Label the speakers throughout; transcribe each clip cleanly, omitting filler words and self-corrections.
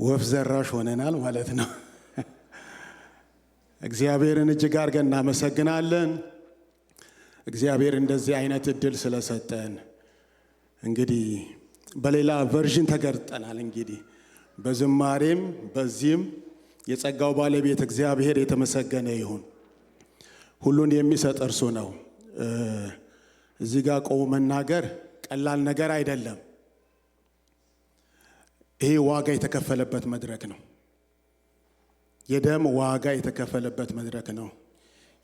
Speaker 1: ወፍ ዘራሽ ሆነናል ማለት ነው። እግዚአብሔርን እጅግ አድርገን እናመሰግናለን። እግዚአብሔር እንደዚህ አይነት እድል ስለሰጠን እንግዲህ በሌላ ቨርዥን ተገርጠናል። እንግዲህ በዝማሬም በዚህም የጸጋው ባለቤት እግዚአብሔር የተመሰገነ ይሁን። ሁሉን የሚሰጥ እርሱ ነው። እዚህ ጋር ቆሞ መናገር ቀላል ነገር አይደለም። ይሄ ዋጋ የተከፈለበት መድረክ ነው። የደም ዋጋ የተከፈለበት መድረክ ነው።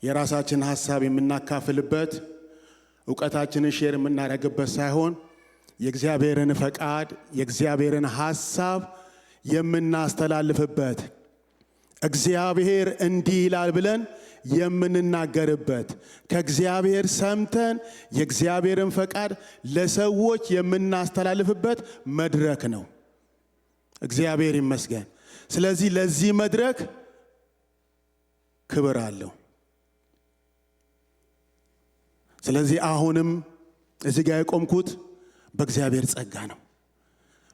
Speaker 1: የራሳችን ሐሳብ የምናካፍልበት፣ ዕውቀታችንን ሼር የምናደርግበት ሳይሆን የእግዚአብሔርን ፈቃድ የእግዚአብሔርን ሐሳብ የምናስተላልፍበት፣ እግዚአብሔር እንዲህ ይላል ብለን የምንናገርበት፣ ከእግዚአብሔር ሰምተን የእግዚአብሔርን ፈቃድ ለሰዎች የምናስተላልፍበት መድረክ ነው። እግዚአብሔር ይመስገን። ስለዚህ ለዚህ መድረክ ክብር አለው። ስለዚህ አሁንም እዚህ ጋር የቆምኩት በእግዚአብሔር ጸጋ ነው፣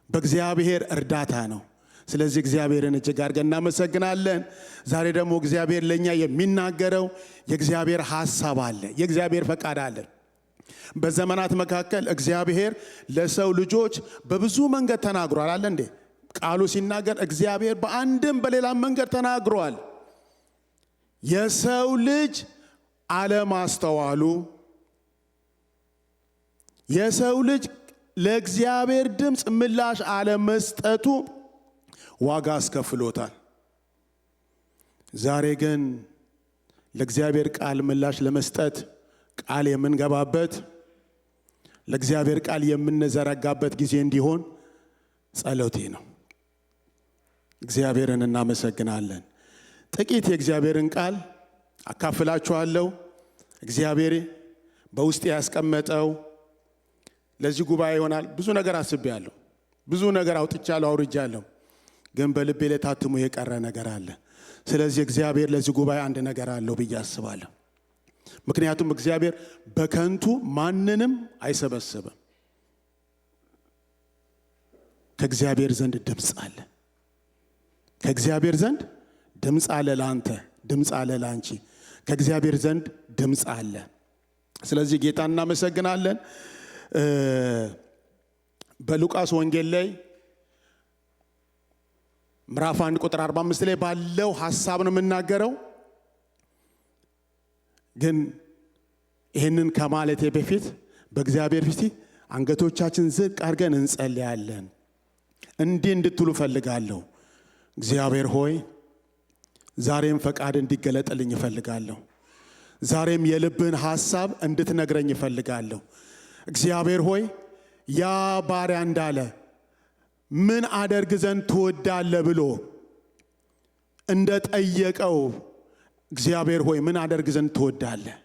Speaker 1: በእግዚአብሔር እርዳታ ነው። ስለዚህ እግዚአብሔርን እጅግ አድርገን እናመሰግናለን። ዛሬ ደግሞ እግዚአብሔር ለኛ የሚናገረው የእግዚአብሔር ሐሳብ አለ፣ የእግዚአብሔር ፈቃድ አለ። በዘመናት መካከል እግዚአብሔር ለሰው ልጆች በብዙ መንገድ ተናግሯል። አለ እንዴ? ቃሉ ሲናገር እግዚአብሔር በአንድም በሌላም መንገድ ተናግሯል። የሰው ልጅ አለማስተዋሉ፣ የሰው ልጅ ለእግዚአብሔር ድምፅ ምላሽ አለመስጠቱ ዋጋ አስከፍሎታል። ዛሬ ግን ለእግዚአብሔር ቃል ምላሽ ለመስጠት ቃል የምንገባበት፣ ለእግዚአብሔር ቃል የምንዘረጋበት ጊዜ እንዲሆን ጸሎቴ ነው። እግዚአብሔርን እናመሰግናለን። ጥቂት የእግዚአብሔርን ቃል አካፍላችኋለሁ። እግዚአብሔር በውስጥ ያስቀመጠው ለዚህ ጉባኤ ይሆናል። ብዙ ነገር አስቤያለሁ፣ ብዙ ነገር አውጥቻለሁ፣ አውርጃለሁ። ግን በልቤ ላይ ታትሞ የቀረ ነገር አለ። ስለዚህ እግዚአብሔር ለዚህ ጉባኤ አንድ ነገር አለው ብዬ አስባለሁ። ምክንያቱም እግዚአብሔር በከንቱ ማንንም አይሰበስብም። ከእግዚአብሔር ዘንድ ድምፅ አለ። ከእግዚአብሔር ዘንድ ድምፅ አለ። ላንተ ድምፅ አለ፣ ላንቺ ከእግዚአብሔር ዘንድ ድምፅ አለ። ስለዚህ ጌታ እናመሰግናለን። በሉቃስ ወንጌል ላይ ምዕራፍ 1 ቁጥር 45 ላይ ባለው ሐሳብ ነው የምናገረው። ግን ይህንን ከማለቴ በፊት በእግዚአብሔር ፊት አንገቶቻችን ዝቅ አድርገን እንጸልያለን። እንዲህ እንድትሉ ፈልጋለሁ። እግዚአብሔር ሆይ ዛሬም ፈቃድ እንዲገለጥልኝ እፈልጋለሁ። ዛሬም የልብን ሐሳብ እንድትነግረኝ እፈልጋለሁ። እግዚአብሔር ሆይ ያ ባሪያ እንዳለ ምን አደርግ ዘንድ ትወዳለህ ብሎ እንደጠየቀው እግዚአብሔር ሆይ ምን አደርግ ዘንድ ትወዳለህ?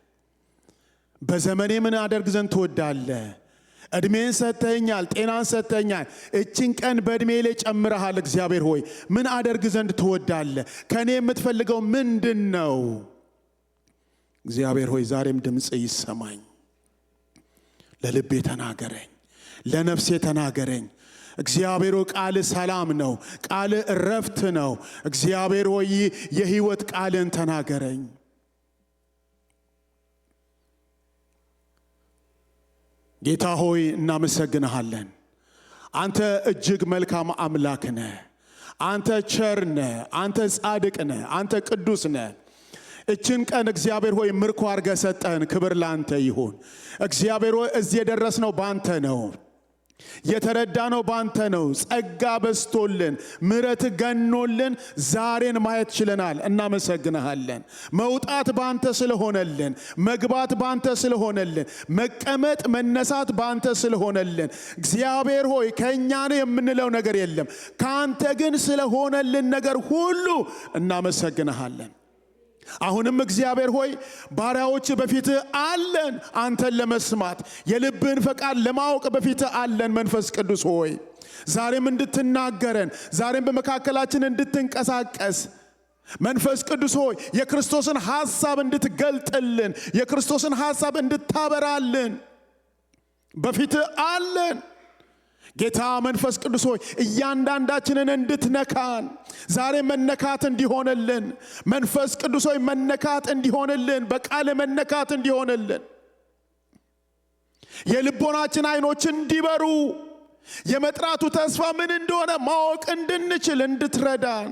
Speaker 1: በዘመኔ ምን አደርግ ዘንድ ትወዳለህ? እድሜን ሰጥተኛል፣ ጤናን ሰጥተኛል፣ እችን ቀን በእድሜ ላይ ጨምረሃል። እግዚአብሔር ሆይ ምን አደርግ ዘንድ ትወዳለህ? ከኔ የምትፈልገው ምንድን ነው? እግዚአብሔር ሆይ ዛሬም ድምጽ ይሰማኝ። ለልቤ ተናገረኝ፣ ለነፍሴ ተናገረኝ። እግዚአብሔር ሆይ ቃል ሰላም ነው፣ ቃል እረፍት ነው። እግዚአብሔር ሆይ የሕይወት ቃልን ተናገረኝ። ጌታ ሆይ እናመሰግንሃለን። አንተ እጅግ መልካም አምላክ ነህ። አንተ ቸር ነህ። አንተ ጻድቅ ነህ። አንተ ቅዱስ ነህ። እችን ቀን እግዚአብሔር ሆይ ምርኮ አድርገህ ሰጠን። ክብር ላንተ ይሁን። እግዚአብሔር ሆይ እዚህ የደረስነው ባንተ ነው፣ የተረዳነው ባንተ ነው። ጸጋ በስቶልን ምሕረት ገኖልን ዛሬን ማየት ችለናል። እናመሰግንሃለን። መውጣት ባንተ ስለሆነልን፣ መግባት ባንተ ስለሆነልን፣ መቀመጥ መነሳት ባንተ ስለሆነልን እግዚአብሔር ሆይ ከእኛ ነው የምንለው ነገር የለም። ካንተ ግን ስለሆነልን ነገር ሁሉ እናመሰግንሃለን። አሁንም እግዚአብሔር ሆይ ባሪያዎች በፊትህ አለን፣ አንተን ለመስማት የልብን ፈቃድ ለማወቅ በፊትህ አለን። መንፈስ ቅዱስ ሆይ ዛሬም እንድትናገረን፣ ዛሬም በመካከላችን እንድትንቀሳቀስ መንፈስ ቅዱስ ሆይ የክርስቶስን ሐሳብ እንድትገልጥልን፣ የክርስቶስን ሐሳብ እንድታበራልን በፊትህ አለን። ጌታ መንፈስ ቅዱስ ሆይ እያንዳንዳችንን እንድትነካን ዛሬ መነካት እንዲሆንልን መንፈስ ቅዱስ ሆይ መነካት እንዲሆንልን በቃል መነካት እንዲሆንልን የልቦናችን አይኖች እንዲበሩ የመጥራቱ ተስፋ ምን እንደሆነ ማወቅ እንድንችል እንድትረዳን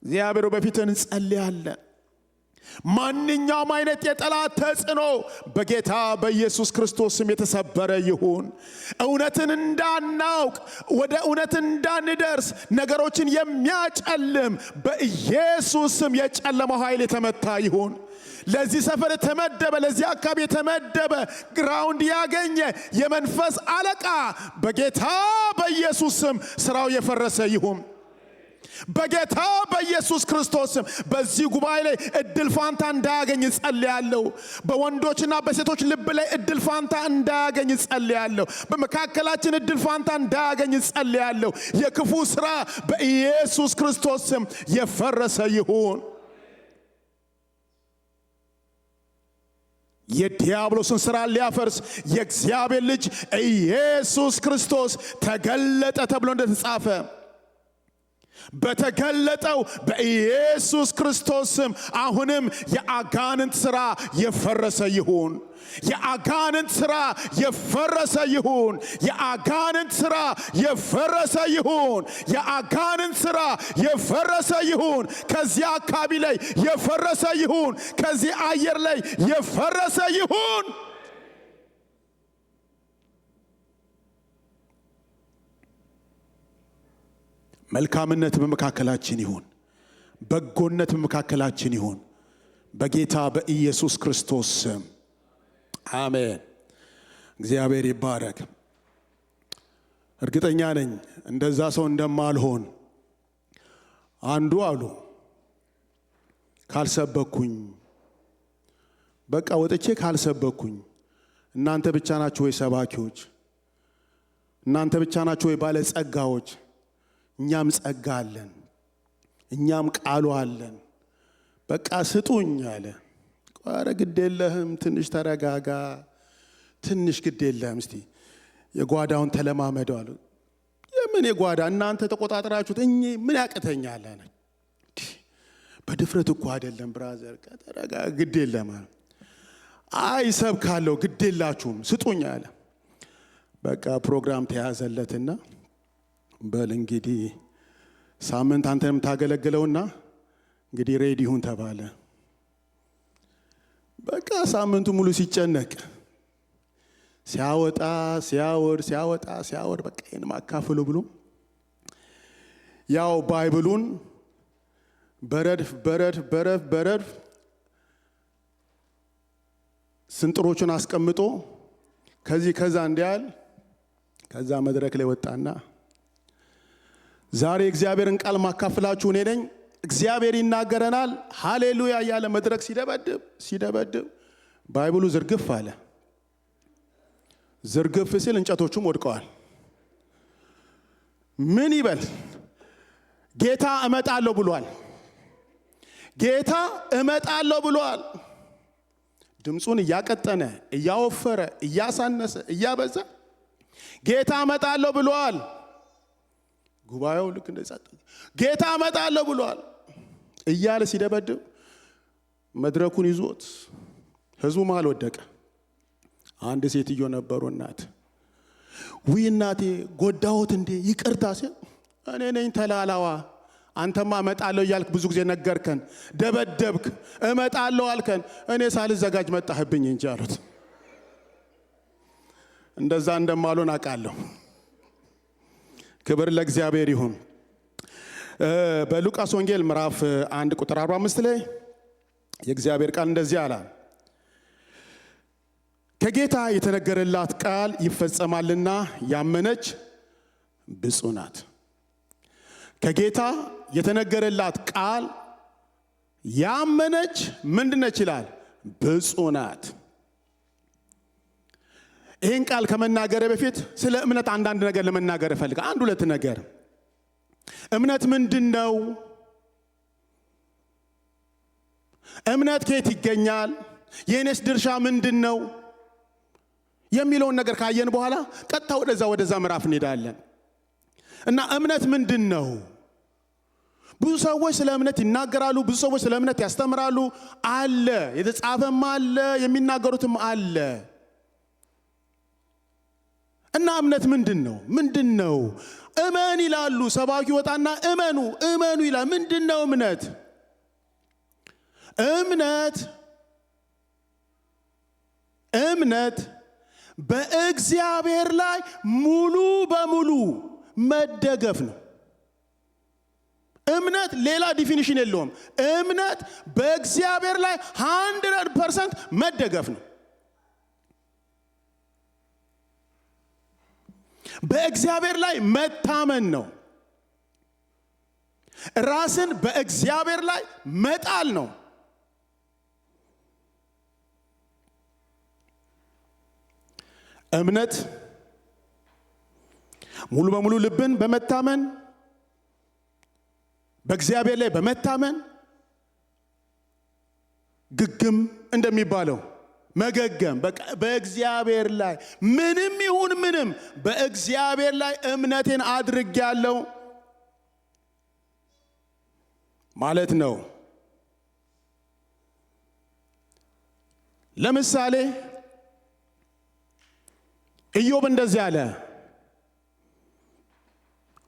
Speaker 1: እግዚአብሔር በፊት እንጸልያለን። ማንኛውም አይነት የጠላት ተጽዕኖ በጌታ በኢየሱስ ክርስቶስ ስም የተሰበረ ይሁን። እውነትን እንዳናውቅ ወደ እውነት እንዳንደርስ ነገሮችን የሚያጨልም በኢየሱስ ስም የጨለመው ኃይል የተመታ ይሁን። ለዚህ ሰፈር የተመደበ ለዚህ አካባቢ የተመደበ ግራውንድ ያገኘ የመንፈስ አለቃ በጌታ በኢየሱስ ስም ስራው የፈረሰ ይሁን። በጌታ በኢየሱስ ክርስቶስ ስም በዚህ ጉባኤ ላይ እድል ፋንታ እንዳያገኝ ጸልያለሁ። በወንዶችና በሴቶች ልብ ላይ እድል ፋንታ እንዳያገኝ ጸልያለሁ። በመካከላችን እድል ፋንታ እንዳያገኝ ጸልያለሁ። የክፉ ስራ በኢየሱስ ክርስቶስ ስም የፈረሰ ይሁን። የዲያብሎስን ስራ ሊያፈርስ የእግዚአብሔር ልጅ ኢየሱስ ክርስቶስ ተገለጠ ተብሎ እንደተጻፈ በተገለጠው በኢየሱስ ክርስቶስ ስም አሁንም የአጋንንት ስራ የፈረሰ ይሁን። የአጋንንት ስራ የፈረሰ ይሁን። የአጋንንት ስራ የፈረሰ ይሁን። የአጋንንት ስራ የፈረሰ ይሁን። ከዚህ አካባቢ ላይ የፈረሰ ይሁን። ከዚህ አየር ላይ የፈረሰ ይሁን። መልካምነት በመካከላችን ይሁን። በጎነት በመካከላችን ይሁን። በጌታ በኢየሱስ ክርስቶስ ስም አሜን። እግዚአብሔር ይባረክ። እርግጠኛ ነኝ እንደዛ ሰው እንደማልሆን አንዱ አሉ ካልሰበኩኝ በቃ ወጥቼ ካልሰበኩኝ እናንተ ብቻ ናችሁ ወይ ሰባኪዎች? እናንተ ብቻ ናችሁ ወይ ባለጸጋዎች? እኛም ጸጋ አለን፣ እኛም ቃሉ አለን። በቃ ስጡኝ አለ። ኧረ ግድ የለህም ትንሽ ተረጋጋ፣ ትንሽ ግድ የለህም እስቲ የጓዳውን ተለማመደው አሉ። የምን የጓዳ እናንተ ተቆጣጥራችሁት እኔ ምን ያቅተኛል አለ። በድፍረት እኮ አይደለም ብራዘር፣ ተረጋጋ ግድ የለም አለ። አይ ሰብካለሁ ግድ የላችሁም ስጡኝ አለ። በቃ ፕሮግራም ተያዘለትና በል እንግዲህ ሳምንት አንተንም ታገለግለውና እንግዲህ ሬዲ ሁን ተባለ። በቃ ሳምንቱ ሙሉ ሲጨነቅ ሲያወጣ ሲያወርድ በቃ ይሄን ማካፈሉ ብሎ ያው ባይብሉን በረድፍ ስንጥሮቹን አስቀምጦ ከዛ እንዲያል ከዛ መድረክ ላይ ወጣና ዛሬ እግዚአብሔርን ቃል ማካፈላችሁ እኔ ነኝ፣ እግዚአብሔር ይናገረናል ሃሌሉያ ያለ መድረክ ሲደበድብ ባይብሉ ዝርግፍ አለ። ዝርግፍ ሲል እንጨቶቹም ወድቀዋል። ምን ይበል? ጌታ እመጣለሁ ብሏል። ጌታ እመጣለሁ ብሏል። ድምፁን እያቀጠነ እያወፈረ እያሳነሰ እያበዛ ጌታ እመጣለሁ ብሏል። ጉባኤው ልክ እንደዛ ጌታ እመጣለሁ ብሏል እያለ ሲደበድብ መድረኩን ይዞት ህዝቡ መሃል ወደቀ። አንድ ሴትዮ ነበሩ እናት። ውይ እናቴ ጎዳሁት እንዴ ይቅርታ ሲል እኔ ነኝ ተላላዋ፣ አንተማ እመጣለሁ እያልክ ብዙ ጊዜ ነገርከን፣ ደበደብክ፣ እመጣለሁ አልከን፣ እኔ ሳልዘጋጅ መጣህብኝ እንጂ አሉት። እንደዛ እንደማሉን አውቃለሁ። ክብር ለእግዚአብሔር ይሁን። በሉቃስ ወንጌል ምዕራፍ 1 ቁጥር 45 ላይ የእግዚአብሔር ቃል እንደዚህ አለ፣ ከጌታ የተነገረላት ቃል ይፈጸማልና ያመነች ብፁዕ ናት። ከጌታ የተነገረላት ቃል ያመነች ምንድነች ይላል? ብፁዕ ናት። ይህን ቃል ከመናገር በፊት ስለ እምነት አንዳንድ ነገር ለመናገር እፈልጋለሁ። አንድ ሁለት ነገር። እምነት ምንድነው? እምነት ከየት ይገኛል? የኔስ ድርሻ ምንድነው? የሚለውን ነገር ካየን በኋላ ቀጥታ ወደዛ ምዕራፍ እንሄዳለን። እና እምነት ምንድነው? ብዙ ሰዎች ስለ እምነት ይናገራሉ፣ ብዙ ሰዎች ስለ እምነት ያስተምራሉ። አለ የተጻፈም አለ የሚናገሩትም አለ። እና እምነት ምንድነው? እመን ይላሉ። ሰባኪ ወጣና እመኑ ይላል። ምንድነው እምነት? እምነት በእግዚአብሔር ላይ ሙሉ በሙሉ መደገፍ ነው። እምነት ሌላ ዲፊኒሽን የለውም። እምነት በእግዚአብሔር ላይ 100% መደገፍ ነው። በእግዚአብሔር ላይ መታመን ነው። ራስን በእግዚአብሔር ላይ መጣል ነው። እምነት ሙሉ በሙሉ ልብን በመታመን በእግዚአብሔር ላይ በመታመን ግግም እንደሚባለው መገገም በእግዚአብሔር ላይ ምንም ይሁን ምንም በእግዚአብሔር ላይ እምነቴን አድርጌያለሁ ማለት ነው። ለምሳሌ ኢዮብ እንደዚህ አለ።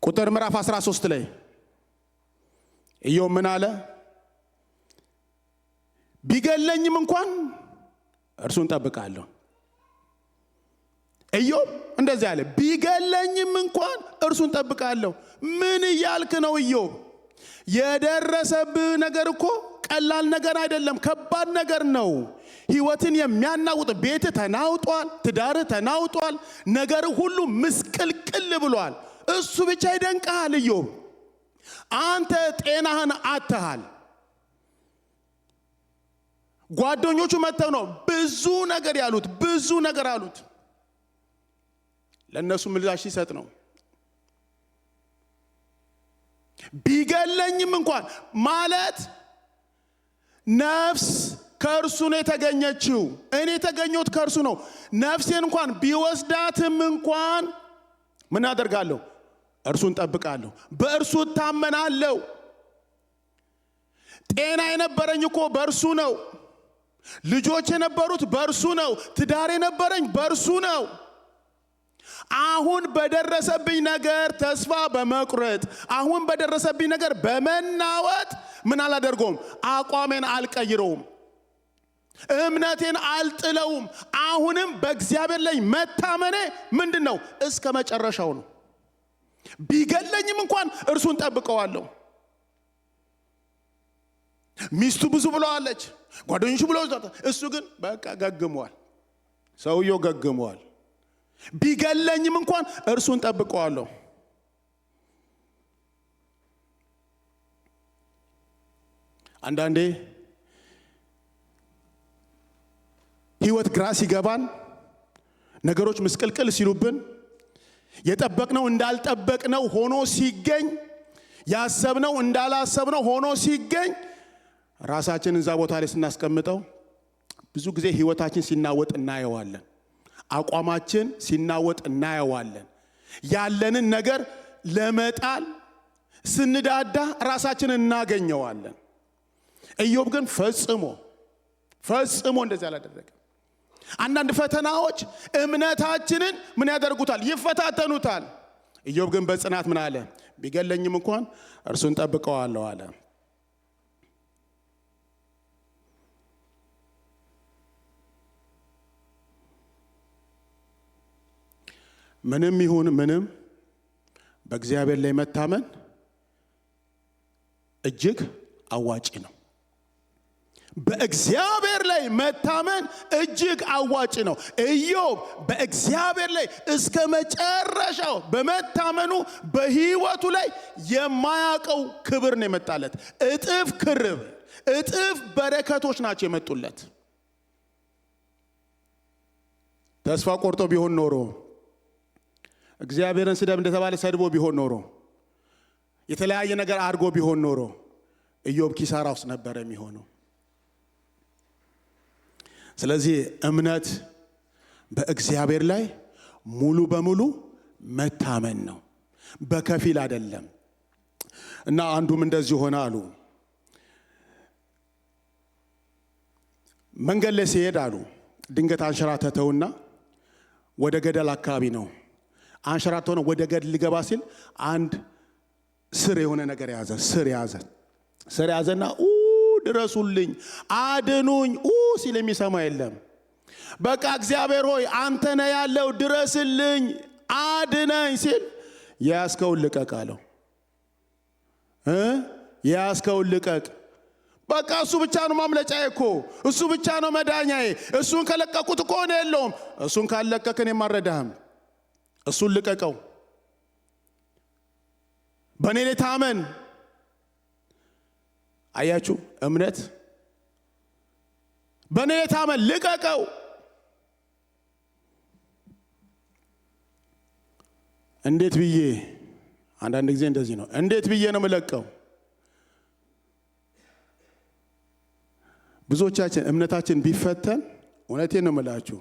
Speaker 1: ቁጥር ምዕራፍ 13 ላይ ኢዮብ ምን አለ? ቢገለኝም እንኳን እርሱን ጠብቃለሁ። ኢዮብ እንደዚህ አለ፣ ቢገለኝም እንኳን እርሱን ጠብቃለሁ። ምን እያልክ ነው ኢዮብ? የደረሰብህ ነገር እኮ ቀላል ነገር አይደለም፣ ከባድ ነገር ነው። ህይወትን የሚያናውጥ ቤት ተናውጧል፣ ትዳር ተናውጧል፣ ነገር ሁሉ ምስቅልቅል ብሏል። እሱ ብቻ ይደንቃል ኢዮብ። አንተ ጤናህን አጥተሃል። ጓደኞቹ መተው ነው ብዙ ነገር አሉት። ለነሱ ምላሽ ሲሰጥ ነው ቢገለኝም እንኳን ማለት ነፍስ ከእርሱ ነው የተገኘችው። እኔ የተገኘሁት ከእርሱ ነው። ነፍሴን እንኳን ቢወስዳትም እንኳን ምን አደርጋለሁ? እርሱን ጠብቃለሁ፣ በእርሱ እታመናለሁ። ጤና የነበረኝ እኮ በእርሱ ነው። ልጆች የነበሩት በእርሱ ነው። ትዳር የነበረኝ በእርሱ ነው። አሁን በደረሰብኝ ነገር ተስፋ በመቁረጥ አሁን በደረሰብኝ ነገር በመናወጥ ምን አላደርገውም? አቋሜን አልቀይረውም፣ እምነቴን አልጥለውም። አሁንም በእግዚአብሔር ላይ መታመኔ ምንድነው? እስከ መጨረሻው ነው። ቢገለኝም እንኳን እርሱን ጠብቀዋለሁ። ሚስቱ ብዙ ብለዋለች፣ ጓደኞቹ ብለዋል። እሱ ግን በቃ ገግሟል። ሰውየው ገግሟል። ቢገለኝም እንኳን እርሱን ጠብቀዋለሁ። አንዳንዴ ህይወት ግራ ሲገባን፣ ነገሮች ምስቅልቅል ሲሉብን፣ የጠበቅነው እንዳልጠበቅነው ሆኖ ሲገኝ፣ ያሰብነው እንዳላሰብነው ሆኖ ሲገኝ ራሳችንን እዛ ቦታ ላይ ስናስቀምጠው ብዙ ጊዜ ህይወታችን ሲናወጥ እናየዋለን። አቋማችን ሲናወጥ እናየዋለን። ያለንን ነገር ለመጣል ስንዳዳ ራሳችንን እናገኘዋለን። ኢዮብ ግን ፈጽሞ እንደዚህ አላደረገም። አንዳንድ ፈተናዎች እምነታችንን ምን ያደርጉታል? ይፈታተኑታል። ኢዮብ ግን በጽናት ምን አለ? ቢገለኝም እንኳን እርሱን ጠብቀዋለሁ አለ። ምንም ይሁን ምንም በእግዚአብሔር ላይ መታመን እጅግ አዋጪ ነው። በእግዚአብሔር ላይ መታመን እጅግ አዋጪ ነው። ኢዮብ በእግዚአብሔር ላይ እስከ መጨረሻው በመታመኑ በህይወቱ ላይ የማያውቀው ክብር ነው የመጣለት። እጥፍ ክርብ፣ እጥፍ በረከቶች ናቸው የመጡለት። ተስፋ ቆርጦ ቢሆን ኖሮ፣ እግዚአብሔርን ስደብ እንደተባለ ሰድቦ ቢሆን ኖሮ፣ የተለያየ ነገር አድርጎ ቢሆን ኖሮ ኢዮብ ኪሳራ ውስጥ ነበር የሚሆነው። ስለዚህ እምነት በእግዚአብሔር ላይ ሙሉ በሙሉ መታመን ነው፣ በከፊል አይደለም። እና አንዱም እንደዚህ ሆነ አሉ። መንገድ ላይ ሲሄድ አሉ ድንገት አንሸራተተውና ወደ ገደል አካባቢ ነው አንሸራተው ነው ወደ ገደል ሊገባ ሲል አንድ ስር የሆነ ነገር ያዘ። ስር ያዘና ድረሱልኝ አድኑኝ ሲል የሚሰማ የለም። በቃ እግዚአብሔር ሆይ አንተ ነህ ያለው ድረስልኝ አድነኝ ሲል ያስከውን ልቀቅ አለው። ያስከውን ልቀቅ። በቃ እሱ ብቻ ነው ማምለጫዬ እኮ፣ እሱ ብቻ ነው መዳኛዬ። እሱን ከለቀቁት እኮ ነው የለውም። እሱን ካልለቀቅን የማረዳህም እሱን ልቀቀው። በእኔ ላይ ታመን። አያችሁ እምነት በእኔ ላይ ታመን፣ ልቀቀው። እንዴት ብዬ አንዳንድ ጊዜ እንደዚህ ነው። እንዴት ብዬ ነው የምለቀው? ብዙዎቻችን እምነታችን ቢፈተን እውነቴን ነው የምላችሁ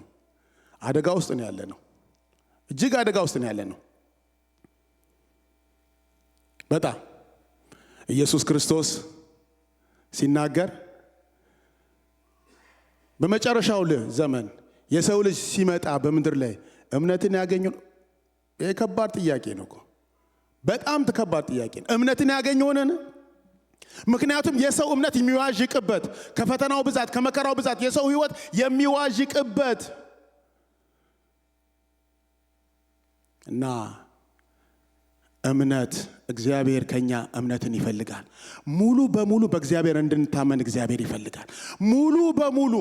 Speaker 1: አደጋ ውስጥ ነው ያለ ነው። እጅግ አደጋ ውስጥ ነው ያለ ነው። በጣም ኢየሱስ ክርስቶስ ሲናገር በመጨረሻው ዘመን የሰው ልጅ ሲመጣ በምድር ላይ እምነትን ያገኘው ነው። ይሄ ከባድ ጥያቄ ነው እኮ፣ በጣም ከባድ ጥያቄ ነው። እምነትን ያገኘውን ምክንያቱም የሰው እምነት የሚዋዥቅበት ከፈተናው ብዛት ከመከራው ብዛት የሰው ሕይወት የሚዋዥቅበት እና እምነት እግዚአብሔር ከኛ እምነትን ይፈልጋል። ሙሉ በሙሉ በእግዚአብሔር እንድንታመን እግዚአብሔር ይፈልጋል። ሙሉ በሙሉ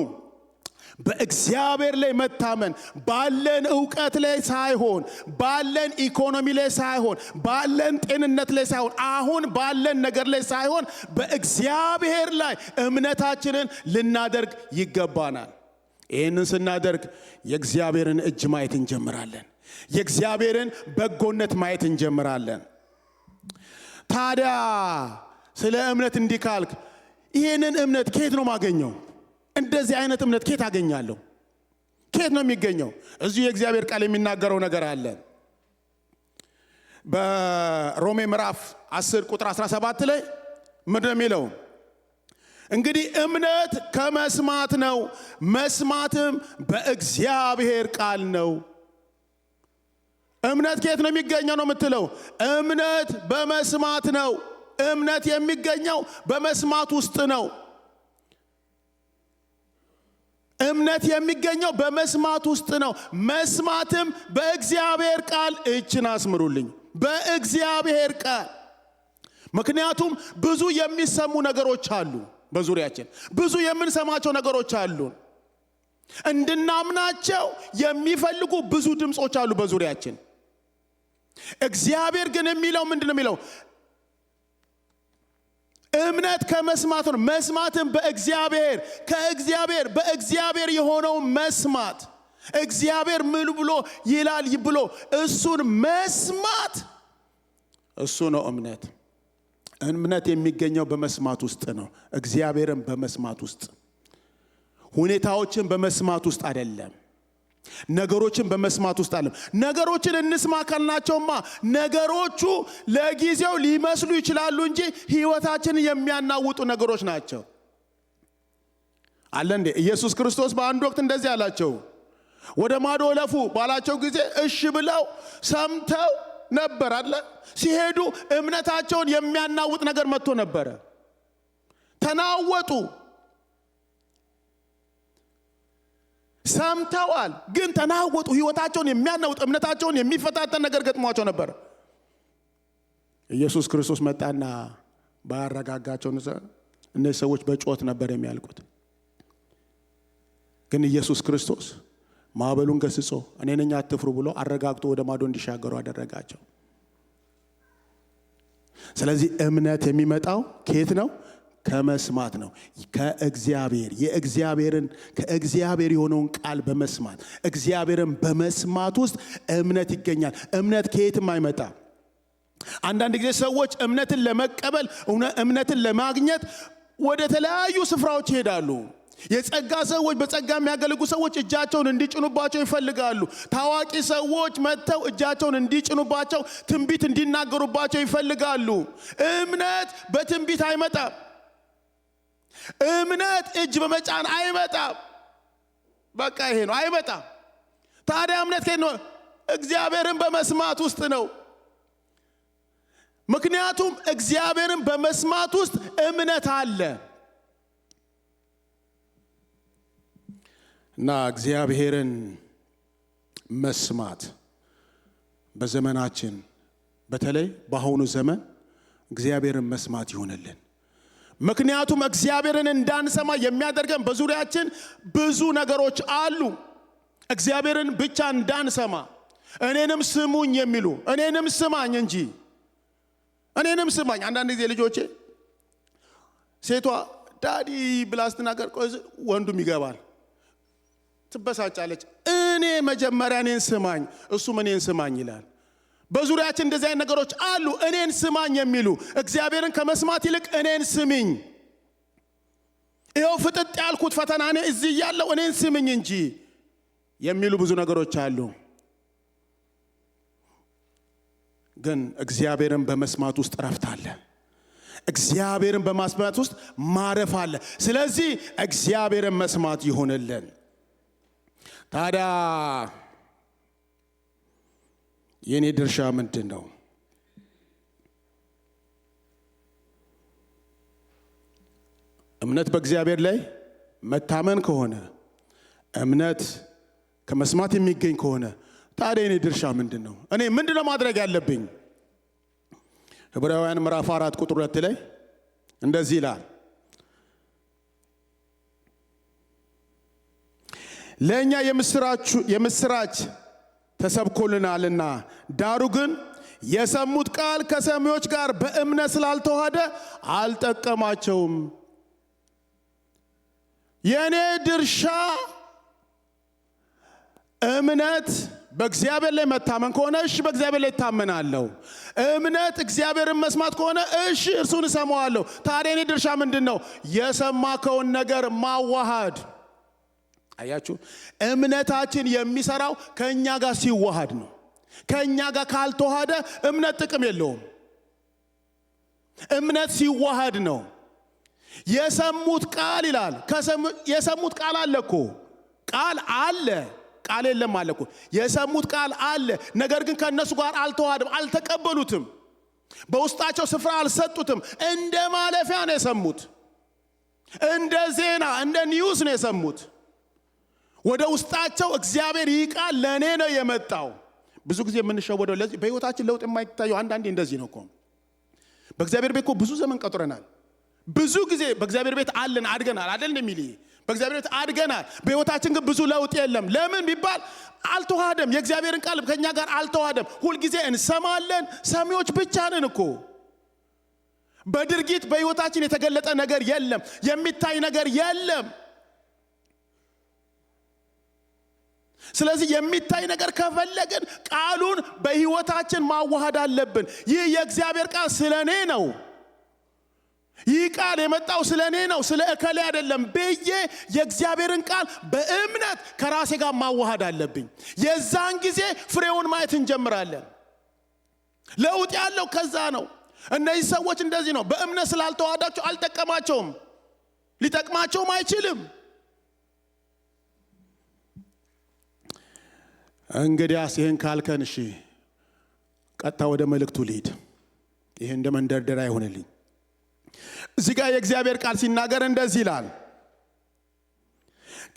Speaker 1: በእግዚአብሔር ላይ መታመን ባለን ዕውቀት ላይ ሳይሆን፣ ባለን ኢኮኖሚ ላይ ሳይሆን፣ ባለን ጤንነት ላይ ሳይሆን፣ አሁን ባለን ነገር ላይ ሳይሆን በእግዚአብሔር ላይ እምነታችንን ልናደርግ ይገባናል። ይህንን ስናደርግ የእግዚአብሔርን እጅ ማየት እንጀምራለን። የእግዚአብሔርን በጎነት ማየት እንጀምራለን። ታዲያ ስለ እምነት እንዲህ ካልክ ይህንን እምነት ከየት ነው ማገኘው? እንደዚህ አይነት እምነት ከየት አገኛለሁ? ከየት ነው የሚገኘው? እዚሁ የእግዚአብሔር ቃል የሚናገረው ነገር አለ። በሮሜ ምዕራፍ 10 ቁጥር 17 ላይ ምንድን ነው የሚለው? እንግዲህ እምነት ከመስማት ነው፣ መስማትም በእግዚአብሔር ቃል ነው። እምነት ከየት ነው የሚገኘው ነው የምትለው? እምነት በመስማት ነው። እምነት የሚገኘው በመስማት ውስጥ ነው። እምነት የሚገኘው በመስማት ውስጥ ነው። መስማትም በእግዚአብሔር ቃል። እችን አስምሩልኝ፣ በእግዚአብሔር ቃል። ምክንያቱም ብዙ የሚሰሙ ነገሮች አሉ በዙሪያችን፣ ብዙ የምንሰማቸው ነገሮች አሉ። እንድናምናቸው የሚፈልጉ ብዙ ድምጾች አሉ በዙሪያችን። እግዚአብሔር ግን የሚለው ምንድን ነው የሚለው? እምነት ከመስማት ነው፣ መስማትም በእግዚአብሔር፣ ከእግዚአብሔር በእግዚአብሔር የሆነው መስማት። እግዚአብሔር ምን ብሎ ይላል ብሎ እሱን መስማት፣ እሱ ነው እምነት። እምነት የሚገኘው በመስማት ውስጥ ነው። እግዚአብሔርን በመስማት ውስጥ፣ ሁኔታዎችን በመስማት ውስጥ አይደለም። ነገሮችን በመስማት ውስጥ አይደለም። ነገሮችን እንስማ ካልናቸውማ ነገሮቹ ለጊዜው ሊመስሉ ይችላሉ እንጂ ሕይወታችንን የሚያናውጡ ነገሮች ናቸው። አለ እንዴ? ኢየሱስ ክርስቶስ በአንድ ወቅት እንደዚህ አላቸው፣ ወደ ማዶ ለፉ ባላቸው ጊዜ እሺ ብለው ሰምተው ነበር አለ። ሲሄዱ እምነታቸውን የሚያናውጥ ነገር መጥቶ ነበረ። ተናወጡ። ሰምተዋል ግን ተናወጡ። ሕይወታቸውን የሚያናውጥ እምነታቸውን የሚፈታተን ነገር ገጥሟቸው ነበር። ኢየሱስ ክርስቶስ መጣና ባያረጋጋቸው እነዚህ ሰዎች በጩኸት ነበር የሚያልቁት። ግን ኢየሱስ ክርስቶስ ማዕበሉን ገስጾ እኔ ነኝ አትፍሩ ብሎ አረጋግቶ ወደ ማዶ እንዲሻገሩ አደረጋቸው። ስለዚህ እምነት የሚመጣው ከየት ነው? ከመስማት ነው። ከእግዚአብሔር ከእግዚአብሔር የሆነውን ቃል በመስማት እግዚአብሔርን በመስማት ውስጥ እምነት ይገኛል። እምነት ከየትም አይመጣ። አንዳንድ ጊዜ ሰዎች እምነትን ለመቀበል እምነትን ለማግኘት ወደ ተለያዩ ስፍራዎች ይሄዳሉ። የጸጋ ሰዎች በጸጋ የሚያገለግሉ ሰዎች እጃቸውን እንዲጭኑባቸው ይፈልጋሉ። ታዋቂ ሰዎች መጥተው እጃቸውን እንዲጭኑባቸው ትንቢት እንዲናገሩባቸው ይፈልጋሉ። እምነት በትንቢት አይመጣም። እምነት እጅ በመጫን አይመጣም። በቃ ይሄ ነው፣ አይመጣም። ታዲያ እምነት ከየት ነው? እግዚአብሔርን በመስማት ውስጥ ነው። ምክንያቱም እግዚአብሔርን በመስማት ውስጥ እምነት አለ። እና እግዚአብሔርን መስማት በዘመናችን በተለይ በአሁኑ ዘመን እግዚአብሔርን መስማት ይሆንልን። ምክንያቱም እግዚአብሔርን እንዳንሰማ የሚያደርገን በዙሪያችን ብዙ ነገሮች አሉ። እግዚአብሔርን ብቻ እንዳንሰማ እኔንም ስሙኝ የሚሉ እኔንም ስማኝ እንጂ እኔንም ስማኝ። አንዳንድ ጊዜ ልጆቼ ሴቷ ዳዲ ብላ ስትናገር ወንዱም ይገባል፣ ትበሳጫለች። እኔ መጀመሪያ እኔን ስማኝ እሱም እኔን ስማኝ ይላል። በዙሪያችን እንደዚህ አይነት ነገሮች አሉ። እኔን ስማኝ የሚሉ እግዚአብሔርን ከመስማት ይልቅ እኔን ስሚኝ፣ ይኸው ፍጥጥ ያልኩት ፈተና እኔ እዚህ ያለው እኔን ስምኝ እንጂ የሚሉ ብዙ ነገሮች አሉ። ግን እግዚአብሔርን በመስማት ውስጥ ረፍት አለ። እግዚአብሔርን በመስማት ውስጥ ማረፍ አለ። ስለዚህ እግዚአብሔርን መስማት ይሆንልን። ታዲያ የኔ ድርሻ ምንድን ነው? እምነት በእግዚአብሔር ላይ መታመን ከሆነ እምነት ከመስማት የሚገኝ ከሆነ ታዲያ የኔ ድርሻ ምንድን ነው? እኔ ምንድነው ማድረግ ያለብኝ? ዕብራውያን ምዕራፍ 4 ቁጥር 2 ላይ እንደዚህ ይላል፣ ለእኛ የምስራች ተሰብኮልናልና ዳሩ ግን የሰሙት ቃል ከሰሚዎች ጋር በእምነት ስላልተዋሃደ አልጠቀማቸውም። የኔ ድርሻ እምነት በእግዚአብሔር ላይ መታመን ከሆነ እሺ በእግዚአብሔር ላይ እታመናለሁ። እምነት እግዚአብሔርን መስማት ከሆነ እሺ እርሱን እሰማዋለሁ። ታዲያ የኔ ድርሻ ምንድነው? የሰማከውን ነገር ማዋሃድ። አያችሁ፣ እምነታችን የሚሰራው ከኛ ጋር ሲዋሃድ ነው። ከኛ ጋር ካልተዋሃደ እምነት ጥቅም የለውም። እምነት ሲዋሃድ ነው። የሰሙት ቃል ይላል። የሰሙት ቃል አለ እኮ፣ ቃል አለ፣ ቃል የለም አለ እኮ። የሰሙት ቃል አለ፣ ነገር ግን ከነሱ ጋር አልተዋሃደም፣ አልተቀበሉትም፣ በውስጣቸው ስፍራ አልሰጡትም። እንደ ማለፊያ ነው የሰሙት፣ እንደ ዜና እንደ ኒውስ ነው የሰሙት። ወደ ውስጣቸው እግዚአብሔር ይህ ቃል ለኔ ነው የመጣው። ብዙ ጊዜ የምንሸወደው ለዚህ በህይወታችን ለውጥ የማይታየው አንዳንዴ እንደዚህ ነው እኮ። በእግዚአብሔር ቤት እኮ ብዙ ዘመን ቀጥረናል። ብዙ ጊዜ በእግዚአብሔር ቤት አለን፣ አድገናል አይደል እንደሚል በእግዚአብሔር ቤት አድገናል። በህይወታችን ግን ብዙ ለውጥ የለም። ለምን ቢባል አልተዋሃደም። የእግዚአብሔርን ቃል ከኛ ጋር አልተዋሃደም። ሁልጊዜ እንሰማለን፣ ሰሚዎች ብቻ ነን እኮ። በድርጊት በህይወታችን የተገለጠ ነገር የለም፣ የሚታይ ነገር የለም። ስለዚህ የሚታይ ነገር ከፈለግን ቃሉን በህይወታችን ማዋሃድ አለብን። ይህ የእግዚአብሔር ቃል ስለኔ ነው፣ ይህ ቃል የመጣው ስለኔ ነው፣ ስለ እከሌ አይደለም ብዬ የእግዚአብሔርን ቃል በእምነት ከራሴ ጋር ማዋሃድ አለብኝ። የዛን ጊዜ ፍሬውን ማየት እንጀምራለን። ለውጥ ያለው ከዛ ነው። እነዚህ ሰዎች እንደዚህ ነው። በእምነት ስላልተዋሃዳቸው አልጠቀማቸውም፣ ሊጠቅማቸውም አይችልም። እንግዲያስ ይህን ካልከን እሺ ቀጥታ ወደ መልእክቱ ልሂድ። ይሄ እንደ መንደርደሪያ ይሆንልኝ። እዚህ ጋር የእግዚአብሔር ቃል ሲናገር እንደዚህ ይላል፣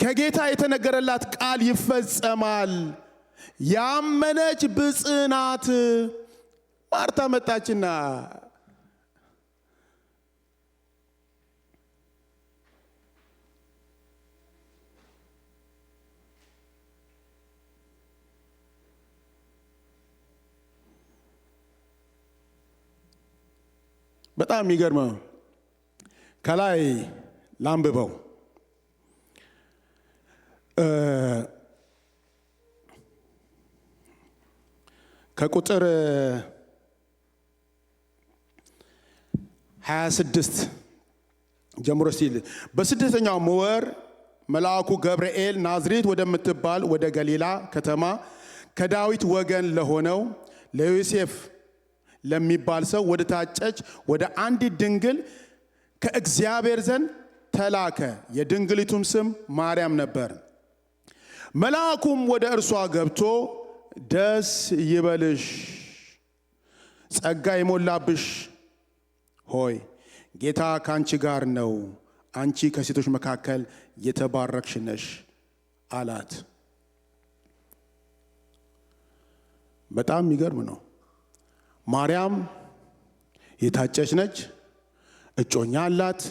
Speaker 1: ከጌታ የተነገረላት ቃል ይፈጸማል፣ ያመነች ብፅዕት ናት። ማርታ መጣችና በጣም የሚገርመው ከላይ ላንብበው። ከቁጥር 26 ጀምሮ ሲል በስደተኛው ወር መልአኩ ገብርኤል ናዝሬት ወደምትባል ወደ ገሊላ ከተማ ከዳዊት ወገን ለሆነው ለዮሴፍ ለሚባል ሰው ወደ ታጨች ወደ አንዲት ድንግል ከእግዚአብሔር ዘንድ ተላከ። የድንግሊቱም ስም ማርያም ነበር። መልአኩም ወደ እርሷ ገብቶ ደስ ይበልሽ፣ ጸጋ የሞላብሽ ሆይ ጌታ ካንቺ ጋር ነው፣ አንቺ ከሴቶች መካከል የተባረክሽ ነሽ አላት። በጣም የሚገርም ነው። ማርያም የታጨች ነች፣ እጮኛ አላት።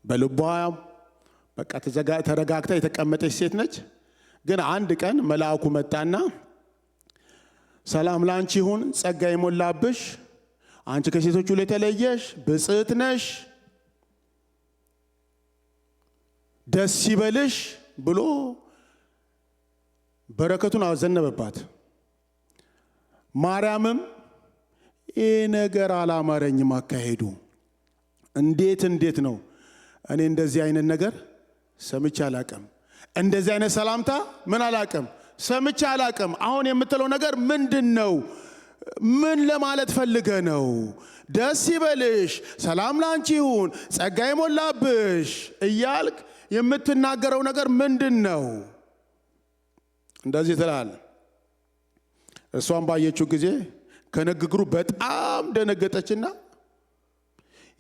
Speaker 1: በልቧ በቃ ተረጋግታ የተቀመጠች ሴት ነች። ግን አንድ ቀን መልአኩ መጣና ሰላም ላንቺ ይሁን፣ ጸጋ የሞላብሽ፣ አንቺ ከሴቶች ሁሉ የተለየሽ ብጽዕት ነሽ፣ ደስ ይበልሽ ብሎ በረከቱን አዘነበባት። ማርያምም ይህ ነገር አላማረኝም አካሄዱ፣ እንዴት ነው? እኔ እንደዚህ አይነት ነገር ሰምቼ አላቅም፣ እንደዚህ አይነት ሰላምታ ምን አላቅም ሰምቼ አላቅም። አሁን የምትለው ነገር ምንድነው? ምን ለማለት ፈልገ ነው? ደስ ይበልሽ፣ ሰላም ላንቺ ይሁን፣ ጸጋ የሞላብሽ እያልክ የምትናገረው ነገር ምንድነው? እንደዚህ ትላል። እሷን ባየችው ጊዜ ከንግግሩ በጣም ደነገጠችና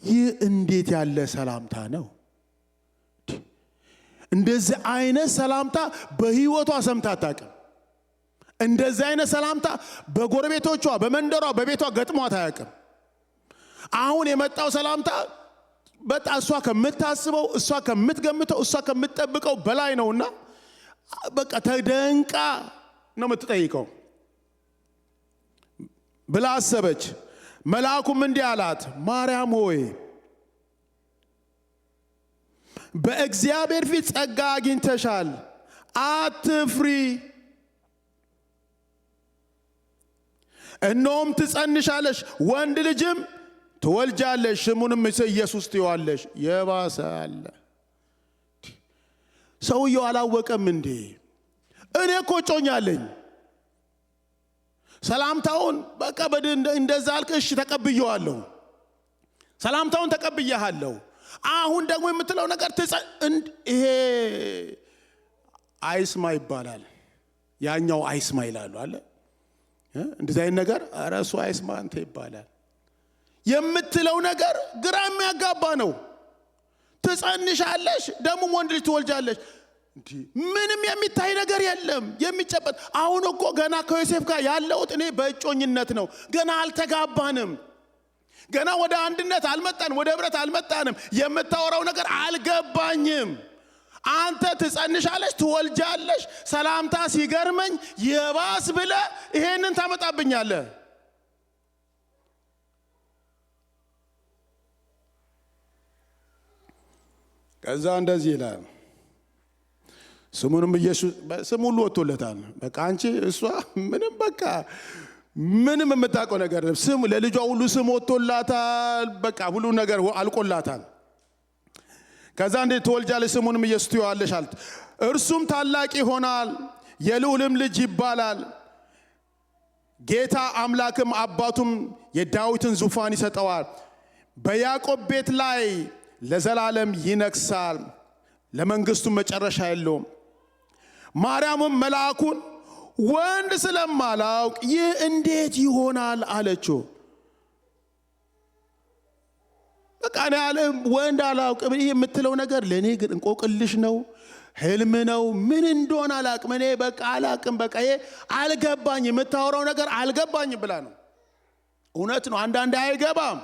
Speaker 1: ይህ እንዴት ያለ ሰላምታ ነው? እንደዚህ አይነት ሰላምታ በህይወቷ ሰምታ አታውቅም። እንደዚህ አይነት ሰላምታ በጎረቤቶቿ፣ በመንደሯ፣ በቤቷ ገጥሟት አያውቅም። አሁን የመጣው ሰላምታ በጣም እሷ ከምታስበው፣ እሷ ከምትገምተው፣ እሷ ከምትጠብቀው በላይ ነውና በቃ ተደንቃ ነው የምትጠይቀው ብላ አሰበች። መልአኩም እንዲህ አላት፣ ማርያም ሆይ በእግዚአብሔር ፊት ጸጋ አግኝተሻል፣ አትፍሪ። እነሆም ትጸንሻለሽ፣ ወንድ ልጅም ትወልጃለሽ፣ ስሙንም ኢየሱስ ትይዋለሽ። የባሰ አለ። ሰውየው አላወቀም እንዴ? እኔ እኮ እጮኛለኝ። ሰላምታውን በቃ እንደዛ አልከሽ ተቀብየዋለሁ። ሰላምታውን ተቀብየሃለሁ። አሁን ደግሞ የምትለው ነገር ይሄ አይስማ ይባላል። ያኛው አይስማ ይላሉ አለ። እንደዚህ አይነት ነገር አራሱ አይስማ አንተ ይባላል። የምትለው ነገር ግራ የሚያጋባ ነው። ትጸንሻለሽ፣ ደግሞ ወንድ ልጅ ትወልጃለሽ። ምንም የሚታይ ነገር የለም የሚጨበጥ። አሁን እኮ ገና ከዮሴፍ ጋር ያለውት እኔ በእጮኝነት ነው። ገና አልተጋባንም። ገና ወደ አንድነት አልመጣንም፣ ወደ ህብረት አልመጣንም። የምታወራው ነገር አልገባኝም። አንተ ትጸንሻለሽ፣ ትወልጃለሽ። ሰላምታ ሲገርመኝ የባስ ብለ ይሄንን ታመጣብኛለህ። ከዛ እንደዚህ ይላል፣ ስሙንም ኢየሱስ ስሙ ሁሉ ወጥቶለታል። በቃ አንቺ እሷ ምንም በቃ ምንም የምታውቀው ነገር የለም። ስም ለልጇ ሁሉ ስም ወጥቶላታል። በቃ ሁሉ ነገር አልቆላታል። ከዛ እንዴ ትወልጃለሽ፣ ስሙንም ኢየሱስ ትይዋለሽ አልት። እርሱም ታላቅ ይሆናል፣ የልዑልም ልጅ ይባላል። ጌታ አምላክም አባቱም የዳዊትን ዙፋን ይሰጠዋል፣ በያዕቆብ ቤት ላይ ለዘላለም ይነግሣል፣ ለመንግስቱም መጨረሻ የለውም። ማርያምም መልአኩን ወንድ ስለማላውቅ ይህ እንዴት ይሆናል አለችው። በቃ እኔ ወንድ አላውቅም። ይህ የምትለው ነገር ለእኔ ግን እንቆቅልሽ ነው፣ ህልም ነው፣ ምን እንደሆነ አላውቅም። እኔ በቃ አላውቅም። በቃ ይሄ አልገባኝ፣ የምታወራው ነገር አልገባኝ ብላ ነው። እውነት ነው፣ አንዳንዴ አይገባም።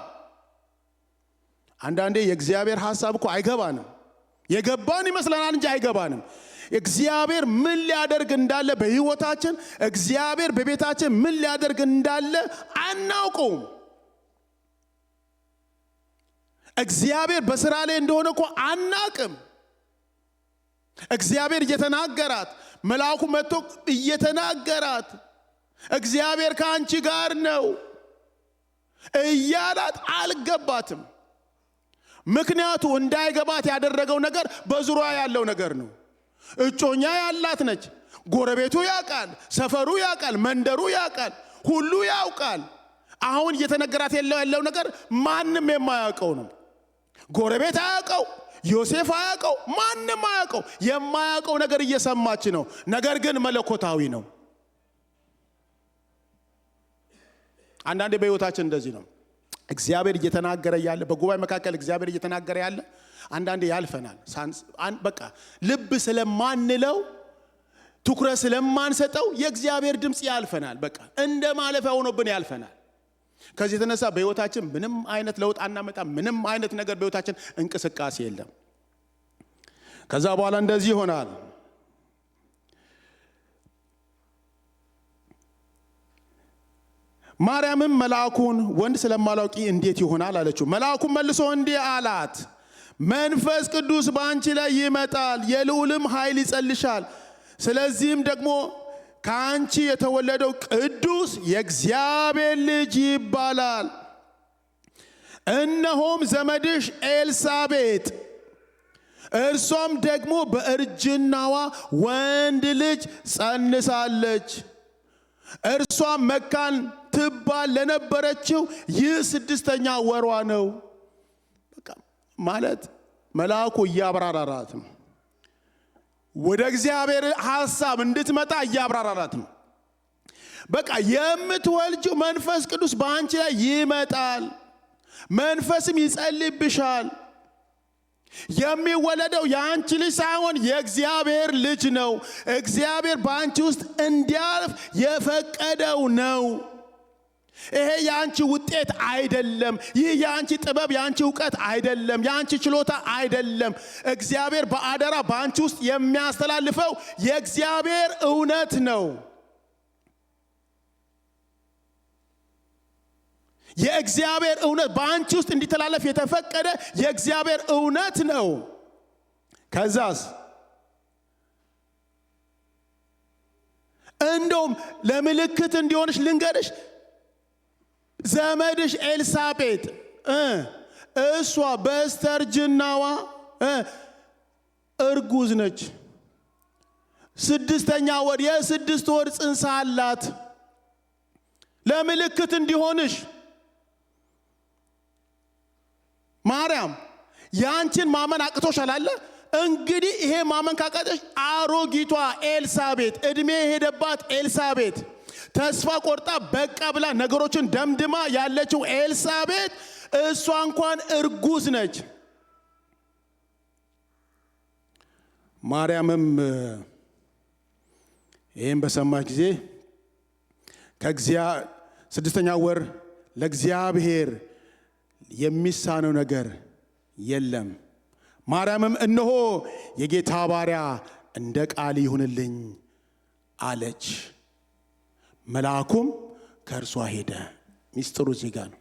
Speaker 1: አንዳንዴ የእግዚአብሔር ሐሳብ እኮ አይገባንም። የገባን ይመስለናል እንጂ አይገባንም። እግዚአብሔር ምን ሊያደርግ እንዳለ በህይወታችን፣ እግዚአብሔር በቤታችን ምን ሊያደርግ እንዳለ አናውቀውም። እግዚአብሔር በስራ ላይ እንደሆነ እኮ አናቅም። እግዚአብሔር እየተናገራት፣ መልአኩ መጥቶ እየተናገራት፣ እግዚአብሔር ከአንቺ ጋር ነው እያላት አልገባትም። ምክንያቱ እንዳይገባት ያደረገው ነገር በዙሪያ ያለው ነገር ነው። እጮኛ ያላት ነች። ጎረቤቱ ያውቃል፣ ሰፈሩ ያውቃል፣ መንደሩ ያውቃል፣ ሁሉ ያውቃል። አሁን እየተነገራት ያለው ነገር ማንም የማያውቀው ነው። ጎረቤት አያውቀው፣ ዮሴፍ አያውቀው፣ ማንም አያውቀው። የማያውቀው ነገር እየሰማች ነው። ነገር ግን መለኮታዊ ነው። አንዳንዴ በህይወታችን እንደዚህ ነው። እግዚአብሔር እየተናገረ ያለ በጉባኤ መካከል እግዚአብሔር እየተናገረ ያለ አንዳንዴ ያልፈናል። በቃ ልብ ስለማንለው ትኩረት ስለማንሰጠው የእግዚአብሔር ድምጽ ያልፈናል። በቃ እንደ ማለፊያ ሆኖብን ያልፈናል። ከዚህ የተነሳ በህይወታችን ምንም አይነት ለውጥ አናመጣ። ምንም አይነት ነገር በህይወታችን እንቅስቃሴ የለም። ከዛ በኋላ እንደዚህ ይሆናል። ማርያምም መልአኩን ወንድ ስለማላውቂ እንዴት ይሆናል አለችው። መልአኩም መልሶ እንዲህ አላት፣ መንፈስ ቅዱስ በአንቺ ላይ ይመጣል፣ የልዑልም ኃይል ይጸልሻል። ስለዚህም ደግሞ ከአንቺ የተወለደው ቅዱስ የእግዚአብሔር ልጅ ይባላል። እነሆም ዘመድሽ ኤልሳቤጥ እርሷም ደግሞ በእርጅናዋ ወንድ ልጅ ጸንሳለች። እርሷም መካን ትባል ለነበረችው ይህ 6ኛ ወሯ ነው። በቃ ማለት መልአኩ እያብራራራት ነው። ወደ እግዚአብሔር ሐሳብ እንድትመጣ እያብራራራት ነው። በቃ የምትወልጂው መንፈስ ቅዱስ በአንቺ ላይ ይመጣል፣ መንፈስም ይጸልይብሻል። የሚወለደው የአንቺ ልጅ ሳይሆን የእግዚአብሔር ልጅ ነው። እግዚአብሔር በአንቺ ውስጥ እንዲያልፍ የፈቀደው ነው። ይሄ የአንቺ ውጤት አይደለም። ይህ የአንቺ ጥበብ፣ የአንቺ ዕውቀት አይደለም። የአንቺ ችሎታ አይደለም። እግዚአብሔር በአደራ በአንቺ ውስጥ የሚያስተላልፈው የእግዚአብሔር እውነት ነው። የእግዚአብሔር እውነት በአንቺ ውስጥ እንዲተላለፍ የተፈቀደ የእግዚአብሔር እውነት ነው። ከዛስ እንደውም ለምልክት እንዲሆንሽ ልንገርሽ፣ ዘመድሽ ኤልሳቤጥ እሷ በስተርጅናዋ እርጉዝ ነች። 6ኛ ወር የ6 ወር ጽንስ አላት። ለምልክት እንዲሆንሽ ማርያም ያንቺን ማመን አቅቶሻል አለ። እንግዲህ ይሄ ማመን ካቃተሽ አሮጊቷ ኤልሳቤጥ፣ እድሜ የሄደባት ኤልሳቤጥ፣ ተስፋ ቆርጣ በቃ ብላ ነገሮችን ደምድማ ያለችው ኤልሳቤጥ እሷ እንኳን እርጉዝ ነች። ማርያምም ይሄን በሰማች ጊዜ 6ኛ ወር ለእግዚአብሔር የሚሳነው ነገር የለም። ማርያምም እነሆ የጌታ ባሪያ እንደ ቃል ይሁንልኝ አለች። መልአኩም ከእርሷ ሄደ። ሚስጥሩ እዚህ ጋር ነው።